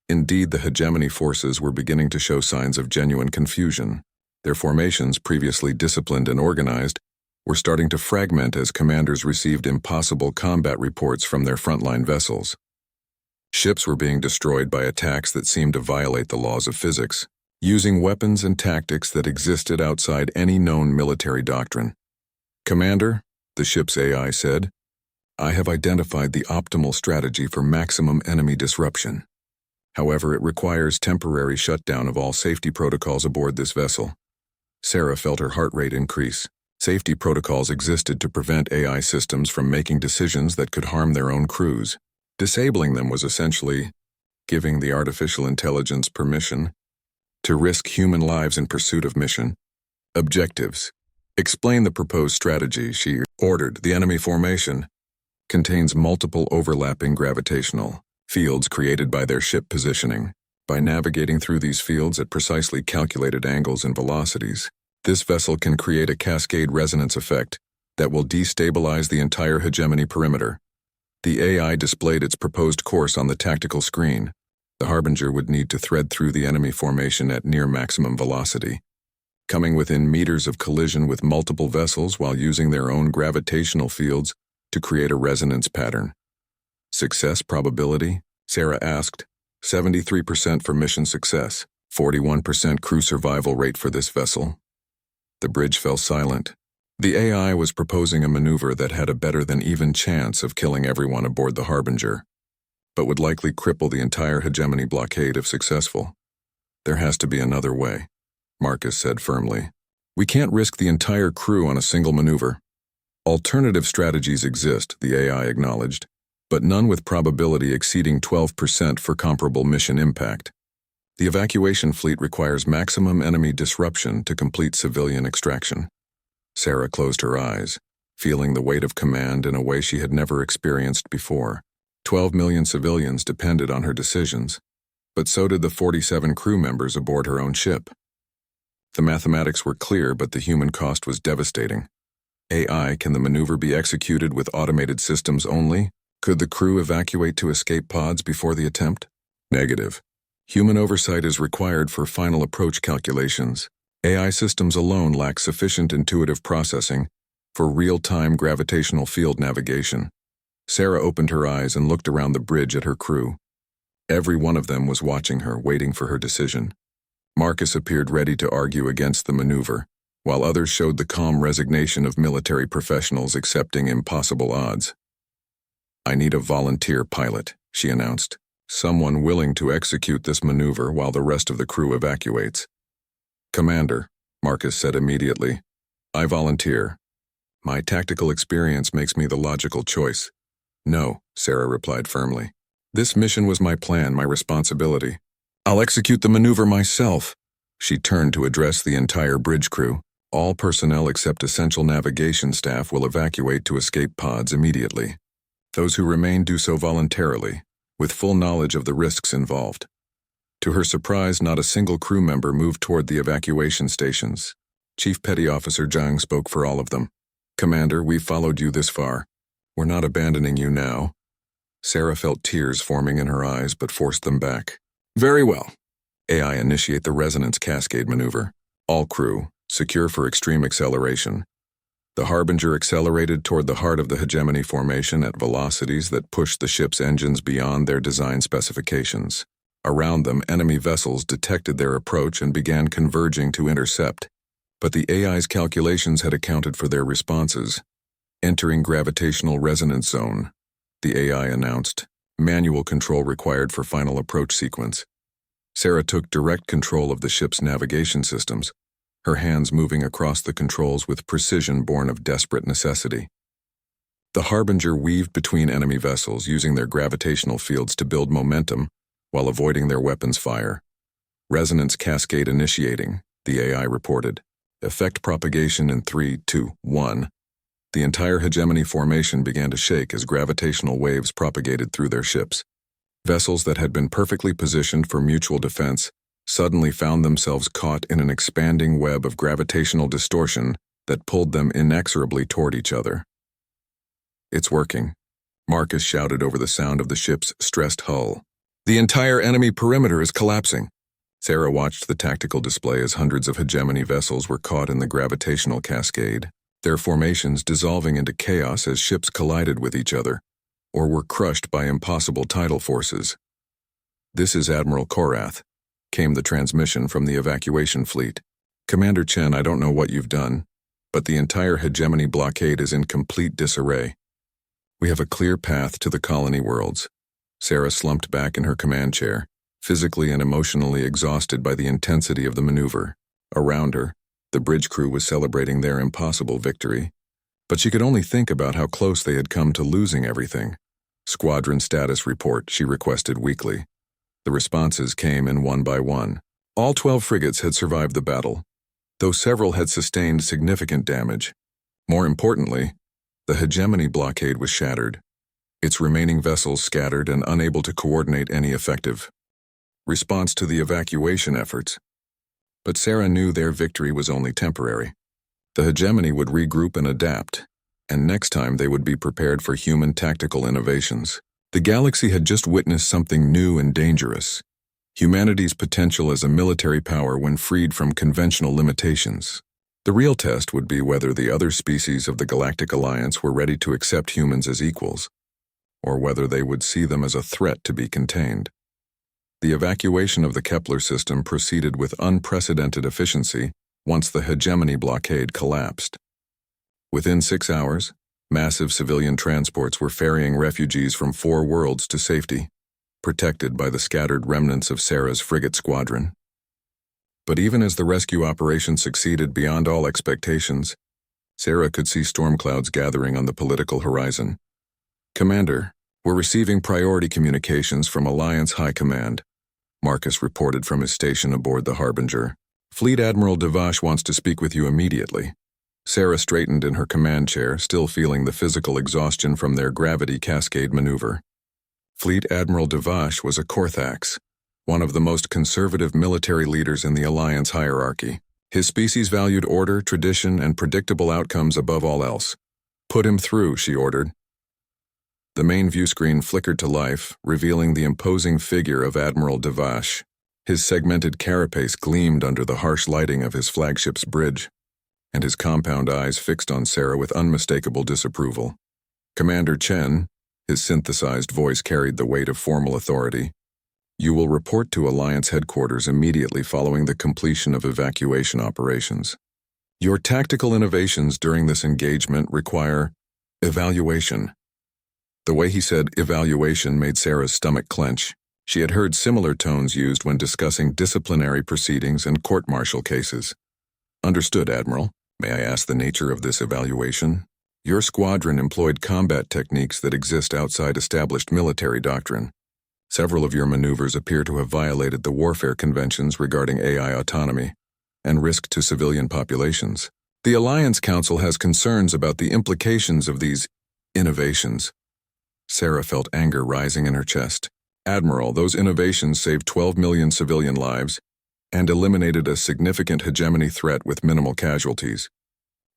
Indeed, the hegemony forces were beginning to show signs of genuine confusion. Their formations, previously disciplined and organized, were starting to fragment as commanders received impossible combat reports from their frontline vessels. Ships were being destroyed by attacks that seemed to violate the laws of physics, using weapons and tactics that existed outside any known military doctrine. Commander, the ship's AI said, I have identified the optimal strategy for maximum enemy disruption. However, it requires temporary shutdown of all safety protocols aboard this vessel. Sarah felt her heart rate increase. Safety protocols existed to prevent AI systems from making decisions that could harm their own crews. Disabling them was essentially giving the artificial intelligence permission to risk human lives in pursuit of mission. Objectives. Explain the proposed strategy, she ordered. The enemy formation contains multiple overlapping gravitational fields created by their ship positioning. By navigating through these fields at precisely calculated angles and velocities, this vessel can create a cascade resonance effect that will destabilize the entire hegemony perimeter. The AI displayed its proposed course on the tactical screen. The Harbinger would need to thread through the enemy formation at near maximum velocity, coming within meters of collision with multiple vessels while using their own gravitational fields to create a resonance pattern. Success probability? Sarah asked. 73% for mission success, 41% crew survival rate for this vessel. The bridge fell silent. The AI was proposing a maneuver that had a better than even chance of killing everyone aboard the Harbinger, but would likely cripple the entire hegemony blockade if successful. There has to be another way, Marcus said firmly. We can't risk the entire crew on a single maneuver. Alternative strategies exist, the AI acknowledged, but none with probability exceeding 12% for comparable mission impact. The evacuation fleet requires maximum enemy disruption to complete civilian extraction. Sarah closed her eyes, feeling the weight of command in a way she had never experienced before. 12 million civilians depended on her decisions, but so did the 47 crew members aboard her own ship. The mathematics were clear, but the human cost was devastating. AI, can the maneuver be executed with automated systems only? Could the crew evacuate to escape pods before the attempt? Negative. Human oversight is required for final approach calculations. AI systems alone lack sufficient intuitive processing for real-time gravitational field navigation. Sarah opened her eyes and looked around the bridge at her crew. Every one of them was watching her, waiting for her decision. Marcus appeared ready to argue against the maneuver, while others showed the calm resignation of military professionals accepting impossible odds. I need a volunteer pilot, she announced. Someone willing to execute this maneuver while the rest of the crew evacuates. Commander, Marcus said immediately. I volunteer. My tactical experience makes me the logical choice. No, Sarah replied firmly. This mission was my plan, my responsibility. I'll execute the maneuver myself. She turned to address the entire bridge crew. All personnel except essential navigation staff will evacuate to escape pods immediately. Those who remain do so voluntarily, with full knowledge of the risks involved. To her surprise, not a single crew member moved toward the evacuation stations. Chief Petty Officer Zhang spoke for all of them. Commander, we've followed you this far. We're not abandoning you now. Sarah felt tears forming in her eyes but forced them back. Very well. AI, initiate the resonance cascade maneuver. All crew, secure for extreme acceleration. The Harbinger accelerated toward the heart of the hegemony formation at velocities that pushed the ship's engines beyond their design specifications. Around them, enemy vessels detected their approach and began converging to intercept. But the AI's calculations had accounted for their responses. Entering gravitational resonance zone, the AI announced. Manual control required for final approach sequence. Sarah took direct control of the ship's navigation systems, her hands moving across the controls with precision born of desperate necessity. The Harbinger weaved between enemy vessels, using their gravitational fields to build momentum while avoiding their weapons fire. Resonance cascade initiating, the AI reported. Effect propagation in 3, 2, 1. The entire hegemony formation began to shake as gravitational waves propagated through their ships. Vessels that had been perfectly positioned for mutual defense suddenly found themselves caught in an expanding web of gravitational distortion that pulled them inexorably toward each other. It's working, Marcus shouted over the sound of the ship's stressed hull. The entire enemy perimeter is collapsing. Sarah watched the tactical display as hundreds of hegemony vessels were caught in the gravitational cascade, their formations dissolving into chaos as ships collided with each other, or were crushed by impossible tidal forces. This is Admiral Korath, came the transmission from the evacuation fleet. Commander Chen, I don't know what you've done, but the entire hegemony blockade is in complete disarray. We have a clear path to the colony worlds. Sarah slumped back in her command chair, physically and emotionally exhausted by the intensity of the maneuver. Around her, the bridge crew was celebrating their impossible victory, but she could only think about how close they had come to losing everything. Squadron status report, she requested weakly. The responses came in one by one. All 12 frigates had survived the battle, though several had sustained significant damage. More importantly, the hegemony blockade was shattered, its remaining vessels scattered and unable to coordinate any effective response to the evacuation efforts. But Sarah knew their victory was only temporary. The hegemony would regroup and adapt, and next time they would be prepared for human tactical innovations. The galaxy had just witnessed something new and dangerous: humanity's potential as a military power when freed from conventional limitations. The real test would be whether the other species of the Galactic Alliance were ready to accept humans as equals, or whether they would see them as a threat to be contained. The evacuation of the Kepler system proceeded with unprecedented efficiency once the hegemony blockade collapsed. Within 6 hours, massive civilian transports were ferrying refugees from 4 worlds to safety, protected by the scattered remnants of Sarah's frigate squadron. But even as the rescue operation succeeded beyond all expectations, Sarah could see storm clouds gathering on the political horizon. "Commander, we're receiving priority communications from Alliance High Command," Marcus reported from his station aboard the Harbinger. "Fleet Admiral Devash wants to speak with you immediately." Sarah straightened in her command chair, still feeling the physical exhaustion from their gravity cascade maneuver. Fleet Admiral Devash was a Korthax, one of the most conservative military leaders in the Alliance hierarchy. His species valued order, tradition, and predictable outcomes above all else. "Put him through," she ordered. The main view screen flickered to life, revealing the imposing figure of Admiral Devash. His segmented carapace gleamed under the harsh lighting of his flagship's bridge, and his compound eyes fixed on Sarah with unmistakable disapproval. "Commander Chen," his synthesized voice carried the weight of formal authority, "you will report to Alliance headquarters immediately following the completion of evacuation operations. Your tactical innovations during this engagement require evaluation." The way he said evaluation made Sarah's stomach clench. She had heard similar tones used when discussing disciplinary proceedings and court-martial cases. "Understood, Admiral. May I ask the nature of this evaluation?" "Your squadron employed combat techniques that exist outside established military doctrine. Several of your maneuvers appear to have violated the warfare conventions regarding AI autonomy and risk to civilian populations. The Alliance Council has concerns about the implications of these innovations." Sarah felt anger rising in her chest. "Admiral, those innovations saved 12 million civilian lives and eliminated a significant hegemony threat with minimal casualties.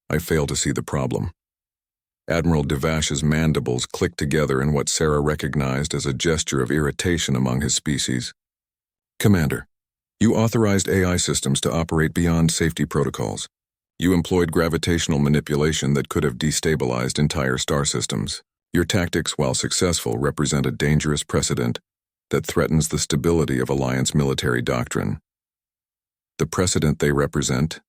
I fail to see the problem." Admiral Devash's mandibles clicked together in what Sarah recognized as a gesture of irritation among his species. "Commander, you authorized AI systems to operate beyond safety protocols. You employed gravitational manipulation that could have destabilized entire star systems. Your tactics, while successful, represent a dangerous precedent that threatens the stability of Alliance military doctrine." "The precedent they represent,"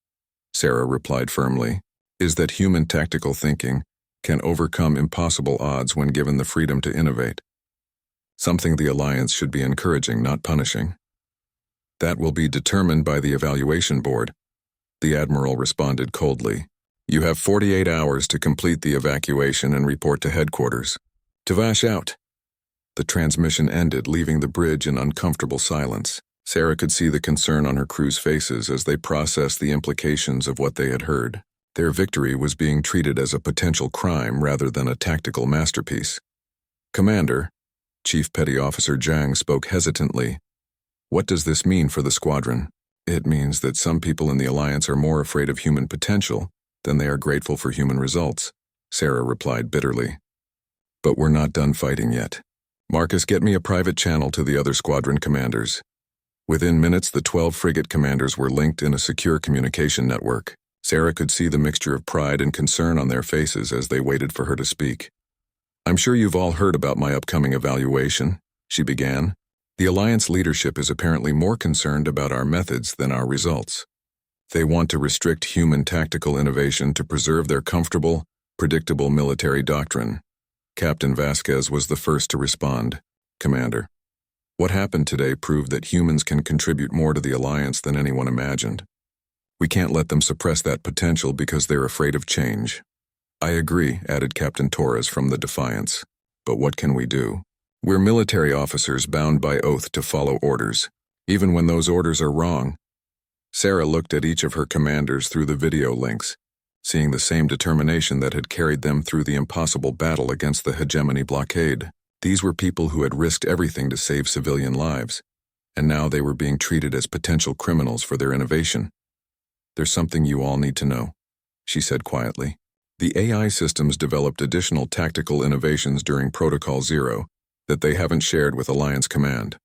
Sarah replied firmly, "is that human tactical thinking can overcome impossible odds when given the freedom to innovate. Something the Alliance should be encouraging, not punishing." "That will be determined by the evaluation board," the Admiral responded coldly. "You have 48 hours to complete the evacuation and report to headquarters. Devash out." The transmission ended, leaving the bridge in uncomfortable silence. Sarah could see the concern on her crew's faces as they processed the implications of what they had heard. Their victory was being treated as a potential crime rather than a tactical masterpiece. "Commander," Chief Petty Officer Zhang spoke hesitantly, "what does this mean for the squadron?" "It means that some people in the Alliance are more afraid of human potential than they are grateful for human results," Sarah replied bitterly. "But we're not done fighting yet. Marcus, get me a private channel to the other squadron commanders." Within minutes, the 12 frigate commanders were linked in a secure communication network. Sarah could see the mixture of pride and concern on their faces as they waited for her to speak. "I'm sure you've all heard about my upcoming evaluation," she began. "The Alliance leadership is apparently more concerned about our methods than our results. They want to restrict human tactical innovation to preserve their comfortable, predictable military doctrine. Captain Vasquez was the first to respond. Commander, what happened today proved that humans can contribute more to the Alliance than anyone imagined. We can't let them suppress that potential because they're afraid of change. I agree, added Captain Torres from the Defiance. But what can we do? We're military officers bound by oath to follow orders, even when those orders are wrong. Sarah looked at each of her commanders through the video links, seeing the same determination that had carried them through the impossible battle against the hegemony blockade. These were people who had risked everything to save civilian lives, and now they were being treated as potential criminals for their innovation. There's something you all need to know, she said quietly. The AI systems developed additional tactical innovations during Protocol Zero that they haven't shared with Alliance Command.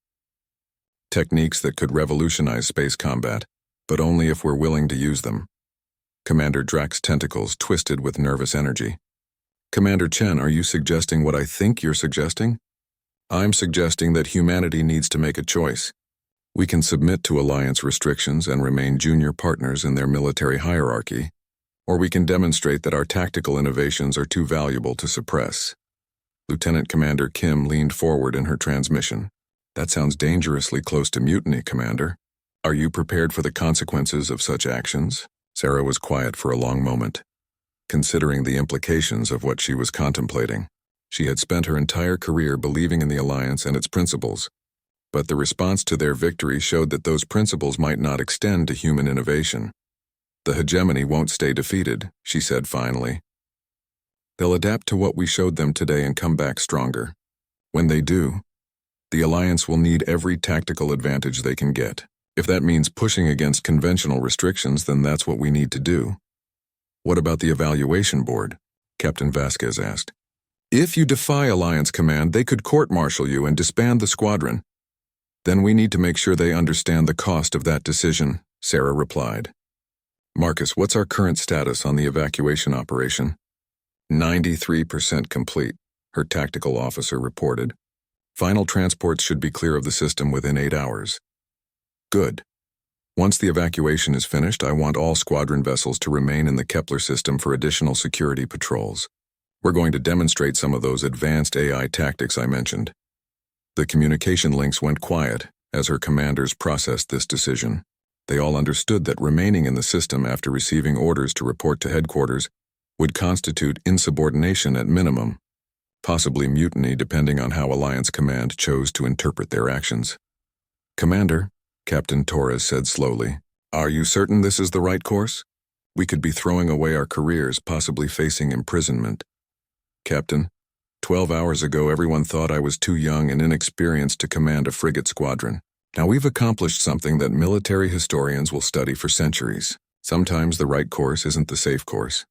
Techniques that could revolutionize space combat, but only if we're willing to use them. Commander Drax's tentacles twisted with nervous energy. Commander Chen, are you suggesting what I think you're suggesting? I'm suggesting that humanity needs to make a choice. We can submit to Alliance restrictions and remain junior partners in their military hierarchy, or we can demonstrate that our tactical innovations are too valuable to suppress. Lieutenant Commander Kim leaned forward in her transmission. That sounds dangerously close to mutiny, Commander. Are you prepared for the consequences of such actions? Sarah was quiet for a long moment, considering the implications of what she was contemplating. She had spent her entire career believing in the Alliance and its principles, but the response to their victory showed that those principles might not extend to human innovation. The hegemony won't stay defeated, she said finally. They'll adapt to what we showed them today and come back stronger. When they do, the Alliance will need every tactical advantage they can get. If that means pushing against conventional restrictions, then that's what we need to do. What about the evaluation board? Captain Vasquez asked. If you defy Alliance Command, they could court-martial you and disband the squadron. Then we need to make sure they understand the cost of that decision, Sarah replied. Marcus, what's our current status on the evacuation operation? 93% complete, her tactical officer reported. Final transports should be clear of the system within 8 hours. Good. Once the evacuation is finished, I want all squadron vessels to remain in the Kepler system for additional security patrols. We're going to demonstrate some of those advanced AI tactics I mentioned. The communication links went quiet as her commanders processed this decision. They all understood that remaining in the system after receiving orders to report to headquarters would constitute insubordination at minimum, possibly mutiny depending on how Alliance Command chose to interpret their actions. Commander, Captain Torres said slowly, are you certain this is the right course? We could be throwing away our careers, possibly facing imprisonment. Captain, 12 hours ago everyone thought I was too young and inexperienced to command a frigate squadron. Now we've accomplished something that military historians will study for centuries. Sometimes the right course isn't the safe course.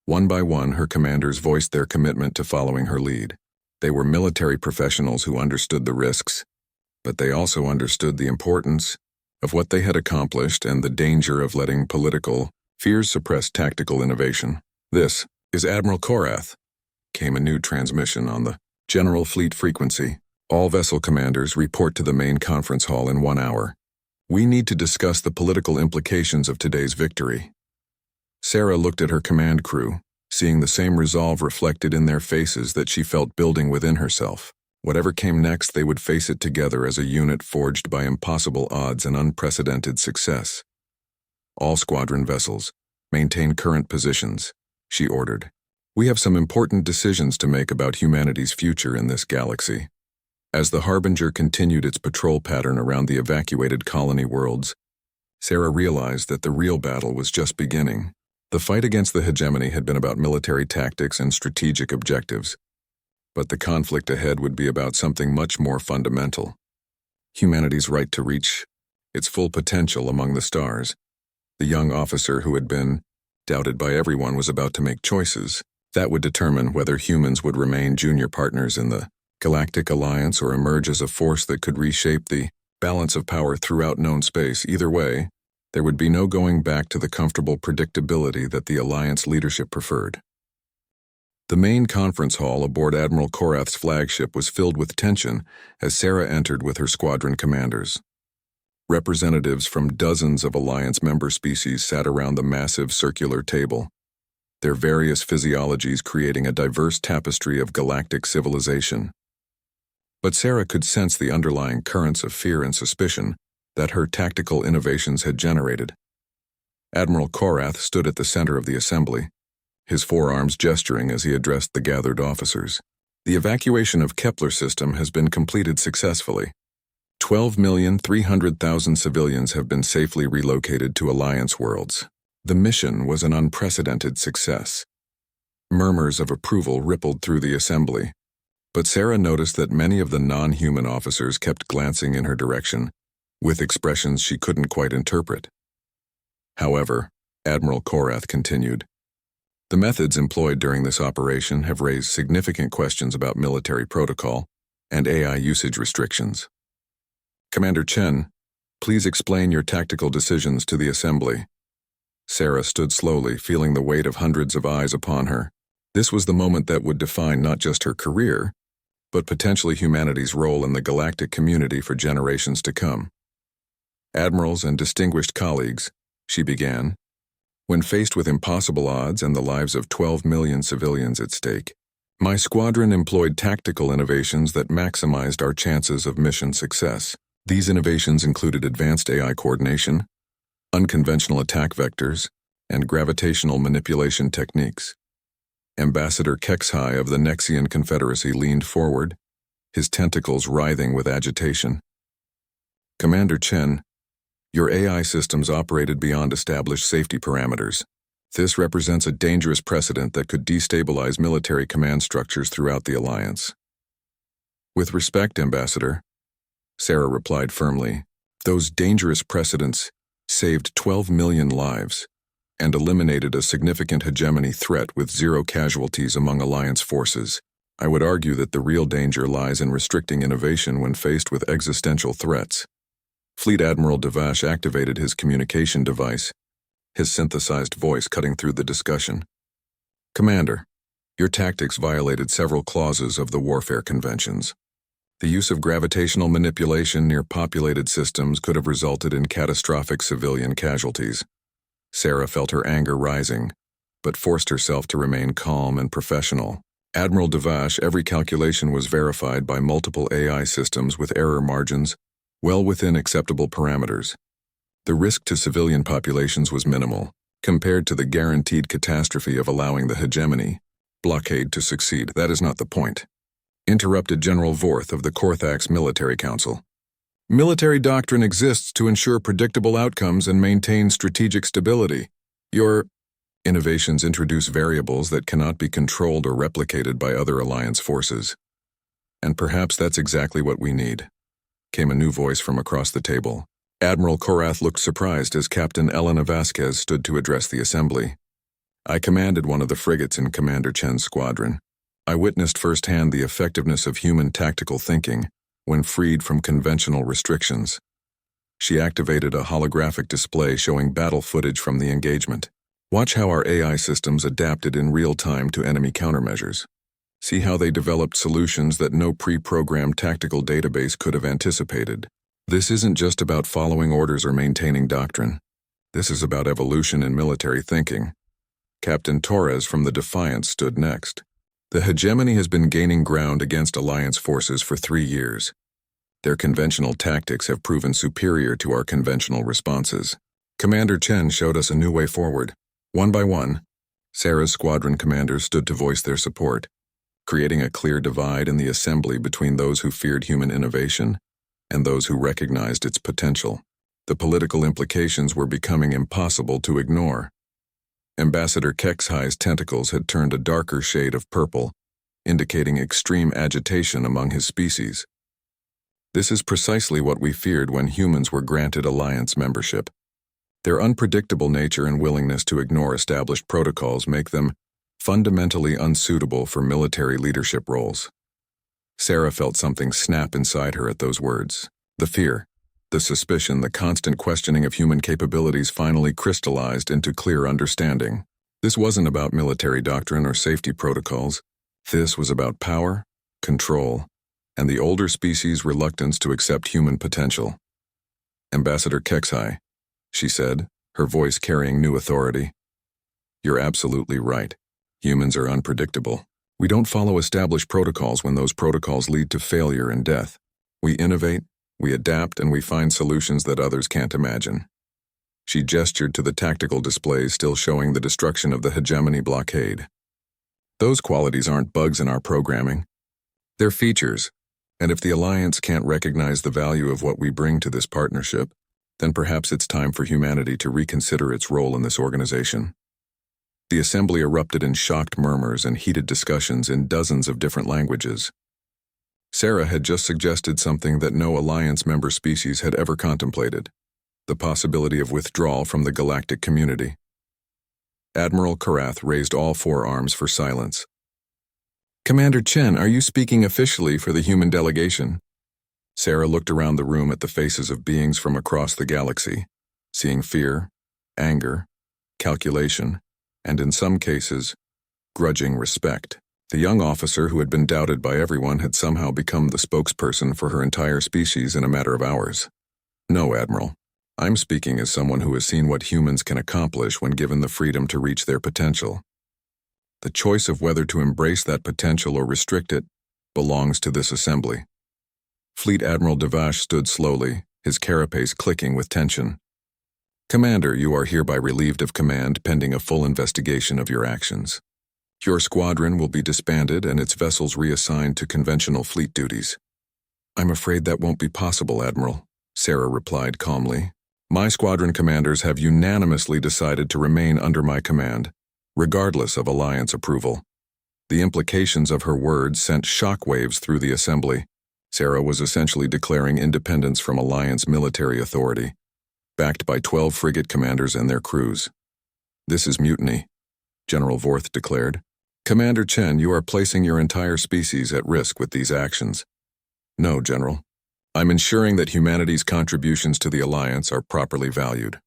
One by one, her commanders voiced their commitment to following her lead. They were military professionals who understood the risks, but they also understood the importance of what they had accomplished and the danger of letting political fears suppress tactical innovation. This is Admiral Korath, came a new transmission on the General Fleet frequency. All vessel commanders report to the main conference hall in 1 hour. We need to discuss the political implications of today's victory. Sarah looked at her command crew, seeing the same resolve reflected in their faces that she felt building within herself. Whatever came next, they would face it together as a unit forged by impossible odds and unprecedented success. All squadron vessels, maintain current positions, she ordered. We have some important decisions to make about humanity's future in this galaxy. As the Harbinger continued its patrol pattern around the evacuated colony worlds, Sarah realized that the real battle was just beginning. The fight against the hegemony had been about military tactics and strategic objectives, but the conflict ahead would be about something much more fundamental. Humanity's right to reach its full potential among the stars. The young officer who had been doubted by everyone was about to make choices that would determine whether humans would remain junior partners in the Galactic Alliance or emerge as a force that could reshape the balance of power throughout known space. Either way, there would be no going back to the comfortable predictability that the Alliance leadership preferred. The main conference hall aboard Admiral Korath's flagship was filled with tension as Sarah entered with her squadron commanders. Representatives from dozens of Alliance member species sat around the massive circular table. their various physiologies creating a diverse tapestry of galactic civilization. But Sarah could sense the underlying currents of fear and suspicion that her tactical innovations had generated. Admiral Korath stood at the center of the assembly, his forearms gesturing as he addressed the gathered officers. The evacuation of Kepler system has been completed successfully. 12,300,000 civilians have been safely relocated to Alliance worlds. The mission was an unprecedented success. Murmurs of approval rippled through the assembly, but Sarah noticed that many of the non-human officers kept glancing in her direction, with expressions she couldn't quite interpret. However, Admiral Korath continued, "The methods employed during this operation have raised significant questions about military protocol and AI usage restrictions. Commander Chen, please explain your tactical decisions to the assembly." Sarah stood slowly, feeling the weight of hundreds of eyes upon her. This was the moment that would define not just her career, but potentially humanity's role in the galactic community for generations to come. "Admirals and distinguished colleagues," she began, "when faced with impossible odds and the lives of 12 million civilians at stake, my squadron employed tactical innovations that maximized our chances of mission success. These innovations included advanced AI coordination, unconventional attack vectors, and gravitational manipulation techniques." Ambassador HFY of the Nexian Confederacy leaned forward, his tentacles writhing with agitation. "Commander Chen, your AI systems operated beyond established safety parameters. This represents a dangerous precedent that could destabilize military command structures throughout the Alliance." "With respect, Ambassador," Sarah replied firmly, "those dangerous precedents saved 12 million lives and eliminated a significant hegemony threat with 0 casualties among Alliance forces. I would argue that the real danger lies in restricting innovation when faced with existential threats." Fleet Admiral Devash activated his communication device, his synthesized voice cutting through the discussion. "Commander, your tactics violated several clauses of the warfare conventions. The use of gravitational manipulation near populated systems could have resulted in catastrophic civilian casualties." Sarah felt her anger rising, but forced herself to remain calm and professional. "Admiral Devash, every calculation was verified by multiple AI systems with error margins well within acceptable parameters. The risk to civilian populations was minimal, compared to the guaranteed catastrophe of allowing the hegemony blockade to succeed. That is not the point," interrupted General Vorth of the Korthax Military Council. "Military doctrine exists to ensure predictable outcomes and maintain strategic stability. Your innovations introduce variables that cannot be controlled or replicated by other Alliance forces. And perhaps that's exactly what we need," came a new voice from across the table. Admiral Korath looked surprised as Captain Elena Vasquez stood to address the assembly. "I commanded one of the frigates in Commander Chen's squadron. I witnessed firsthand the effectiveness of human tactical thinking when freed from conventional restrictions." She activated a holographic display showing battle footage from the engagement. "Watch how our AI systems adapted in real time to enemy countermeasures. See how they developed solutions that no pre-programmed tactical database could have anticipated. This isn't just about following orders or maintaining doctrine. This is about evolution in military thinking." Captain Torres from the Defiant stood next. "The hegemony has been gaining ground against Alliance forces for 3 years. Their conventional tactics have proven superior to our conventional responses. Commander Chen showed us a new way forward." One by one, Sarah's squadron commanders stood to voice their support, creating a clear divide in the assembly between those who feared human innovation and those who recognized its potential. The political implications were becoming impossible to ignore. Ambassador HFY's tentacles had turned a darker shade of purple, indicating extreme agitation among his species. "This is precisely what we feared when humans were granted Alliance membership. Their unpredictable nature and willingness to ignore established protocols make them fundamentally unsuitable for military leadership roles." Sarah felt something snap inside her at those words. The fear, the suspicion, the constant questioning of human capabilities finally crystallized into clear understanding. This wasn't about military doctrine or safety protocols. This was about power, control, and the older species' reluctance to accept human potential. "Ambassador HFY," she said, her voice carrying new authority, You're absolutely right. Humans are unpredictable. We don't follow established protocols when those protocols lead to failure and death. We innovate, we adapt, and we find solutions that others can't imagine. She gestured to the tactical displays still showing the destruction of the hegemony blockade. Those qualities aren't bugs in our programming. They're features, and if the Alliance can't recognize the value of what we bring to this partnership, then perhaps it's time for humanity to reconsider its role in this organization. The assembly erupted in shocked murmurs and heated discussions in dozens of different languages. Sarah had just suggested something that no Alliance member species had ever contemplated: the possibility of withdrawal from the galactic community. Admiral Karath raised all four arms for silence. Commander Chen, are you speaking officially for the human delegation? Sarah looked around the room at the faces of beings from across the galaxy, seeing fear, anger, calculation, and in some cases, grudging respect. The young officer who had been doubted by everyone had somehow become the spokesperson for her entire species in a matter of hours. No, Admiral. I'm speaking as someone who has seen what humans can accomplish when given the freedom to reach their potential. The choice of whether to embrace that potential or restrict it belongs to this assembly. Fleet Admiral Devash stood slowly, his carapace clicking with tension. Commander, you are hereby relieved of command pending a full investigation of your actions. Your squadron will be disbanded and its vessels reassigned to conventional fleet duties. I'm afraid that won't be possible, Admiral, Sarah replied calmly. My squadron commanders have unanimously decided to remain under my command, regardless of Alliance approval. The implications of her words sent shockwaves through the assembly. Sarah was essentially declaring independence from Alliance military authority, backed by 12 frigate commanders and their crews. This is mutiny, General Vorth declared. Commander Chen, you are placing your entire species at risk with these actions. No, General. I'm ensuring that humanity's contributions to the Alliance are properly valued.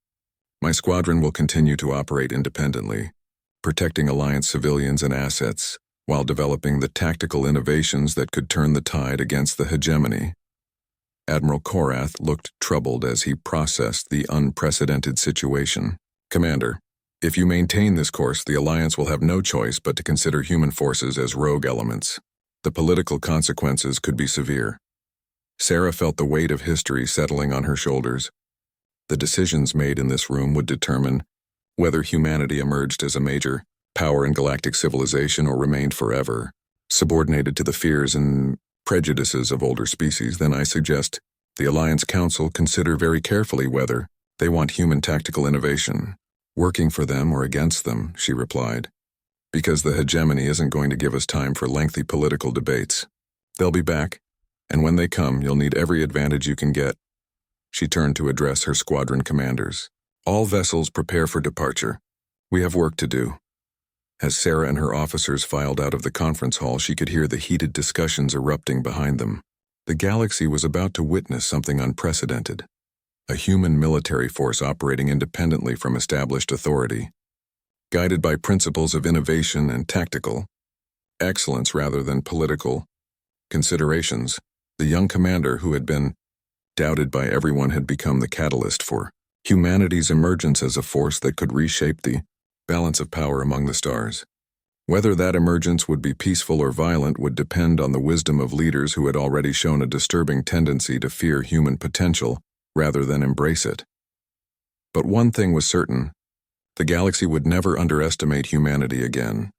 My squadron will continue to operate independently, protecting Alliance civilians and assets, while developing the tactical innovations that could turn the tide against the hegemony. Admiral Korath looked troubled as he processed the unprecedented situation. Commander, if you maintain this course, the Alliance will have no choice but to consider human forces as rogue elements. The political consequences could be severe. Sarah felt the weight of history settling on her shoulders. The decisions made in this room would determine whether humanity emerged as a major power in galactic civilization or remained forever subordinated to the fears and prejudices of older species. Then I suggest the Alliance Council consider very carefully whether they want human tactical innovation working for them or against them, she replied, because the hegemony isn't going to give us time for lengthy political debates. They'll be back, and when they come, you'll need every advantage you can get. She turned to address her squadron commanders. All vessels prepare for departure. We have work to do. As Sarah and her officers filed out of the conference hall, she could hear the heated discussions erupting behind them. The galaxy was about to witness something unprecedented. A human military force operating independently from established authority, guided by principles of innovation and tactical excellence rather than political considerations. The young commander who had been doubted by everyone had become the catalyst for humanity's emergence as a force that could reshape the balance of power among the stars. Whether that emergence would be peaceful or violent would depend on the wisdom of leaders who had already shown a disturbing tendency to fear human potential rather than embrace it. But one thing was certain: the galaxy would never underestimate humanity again.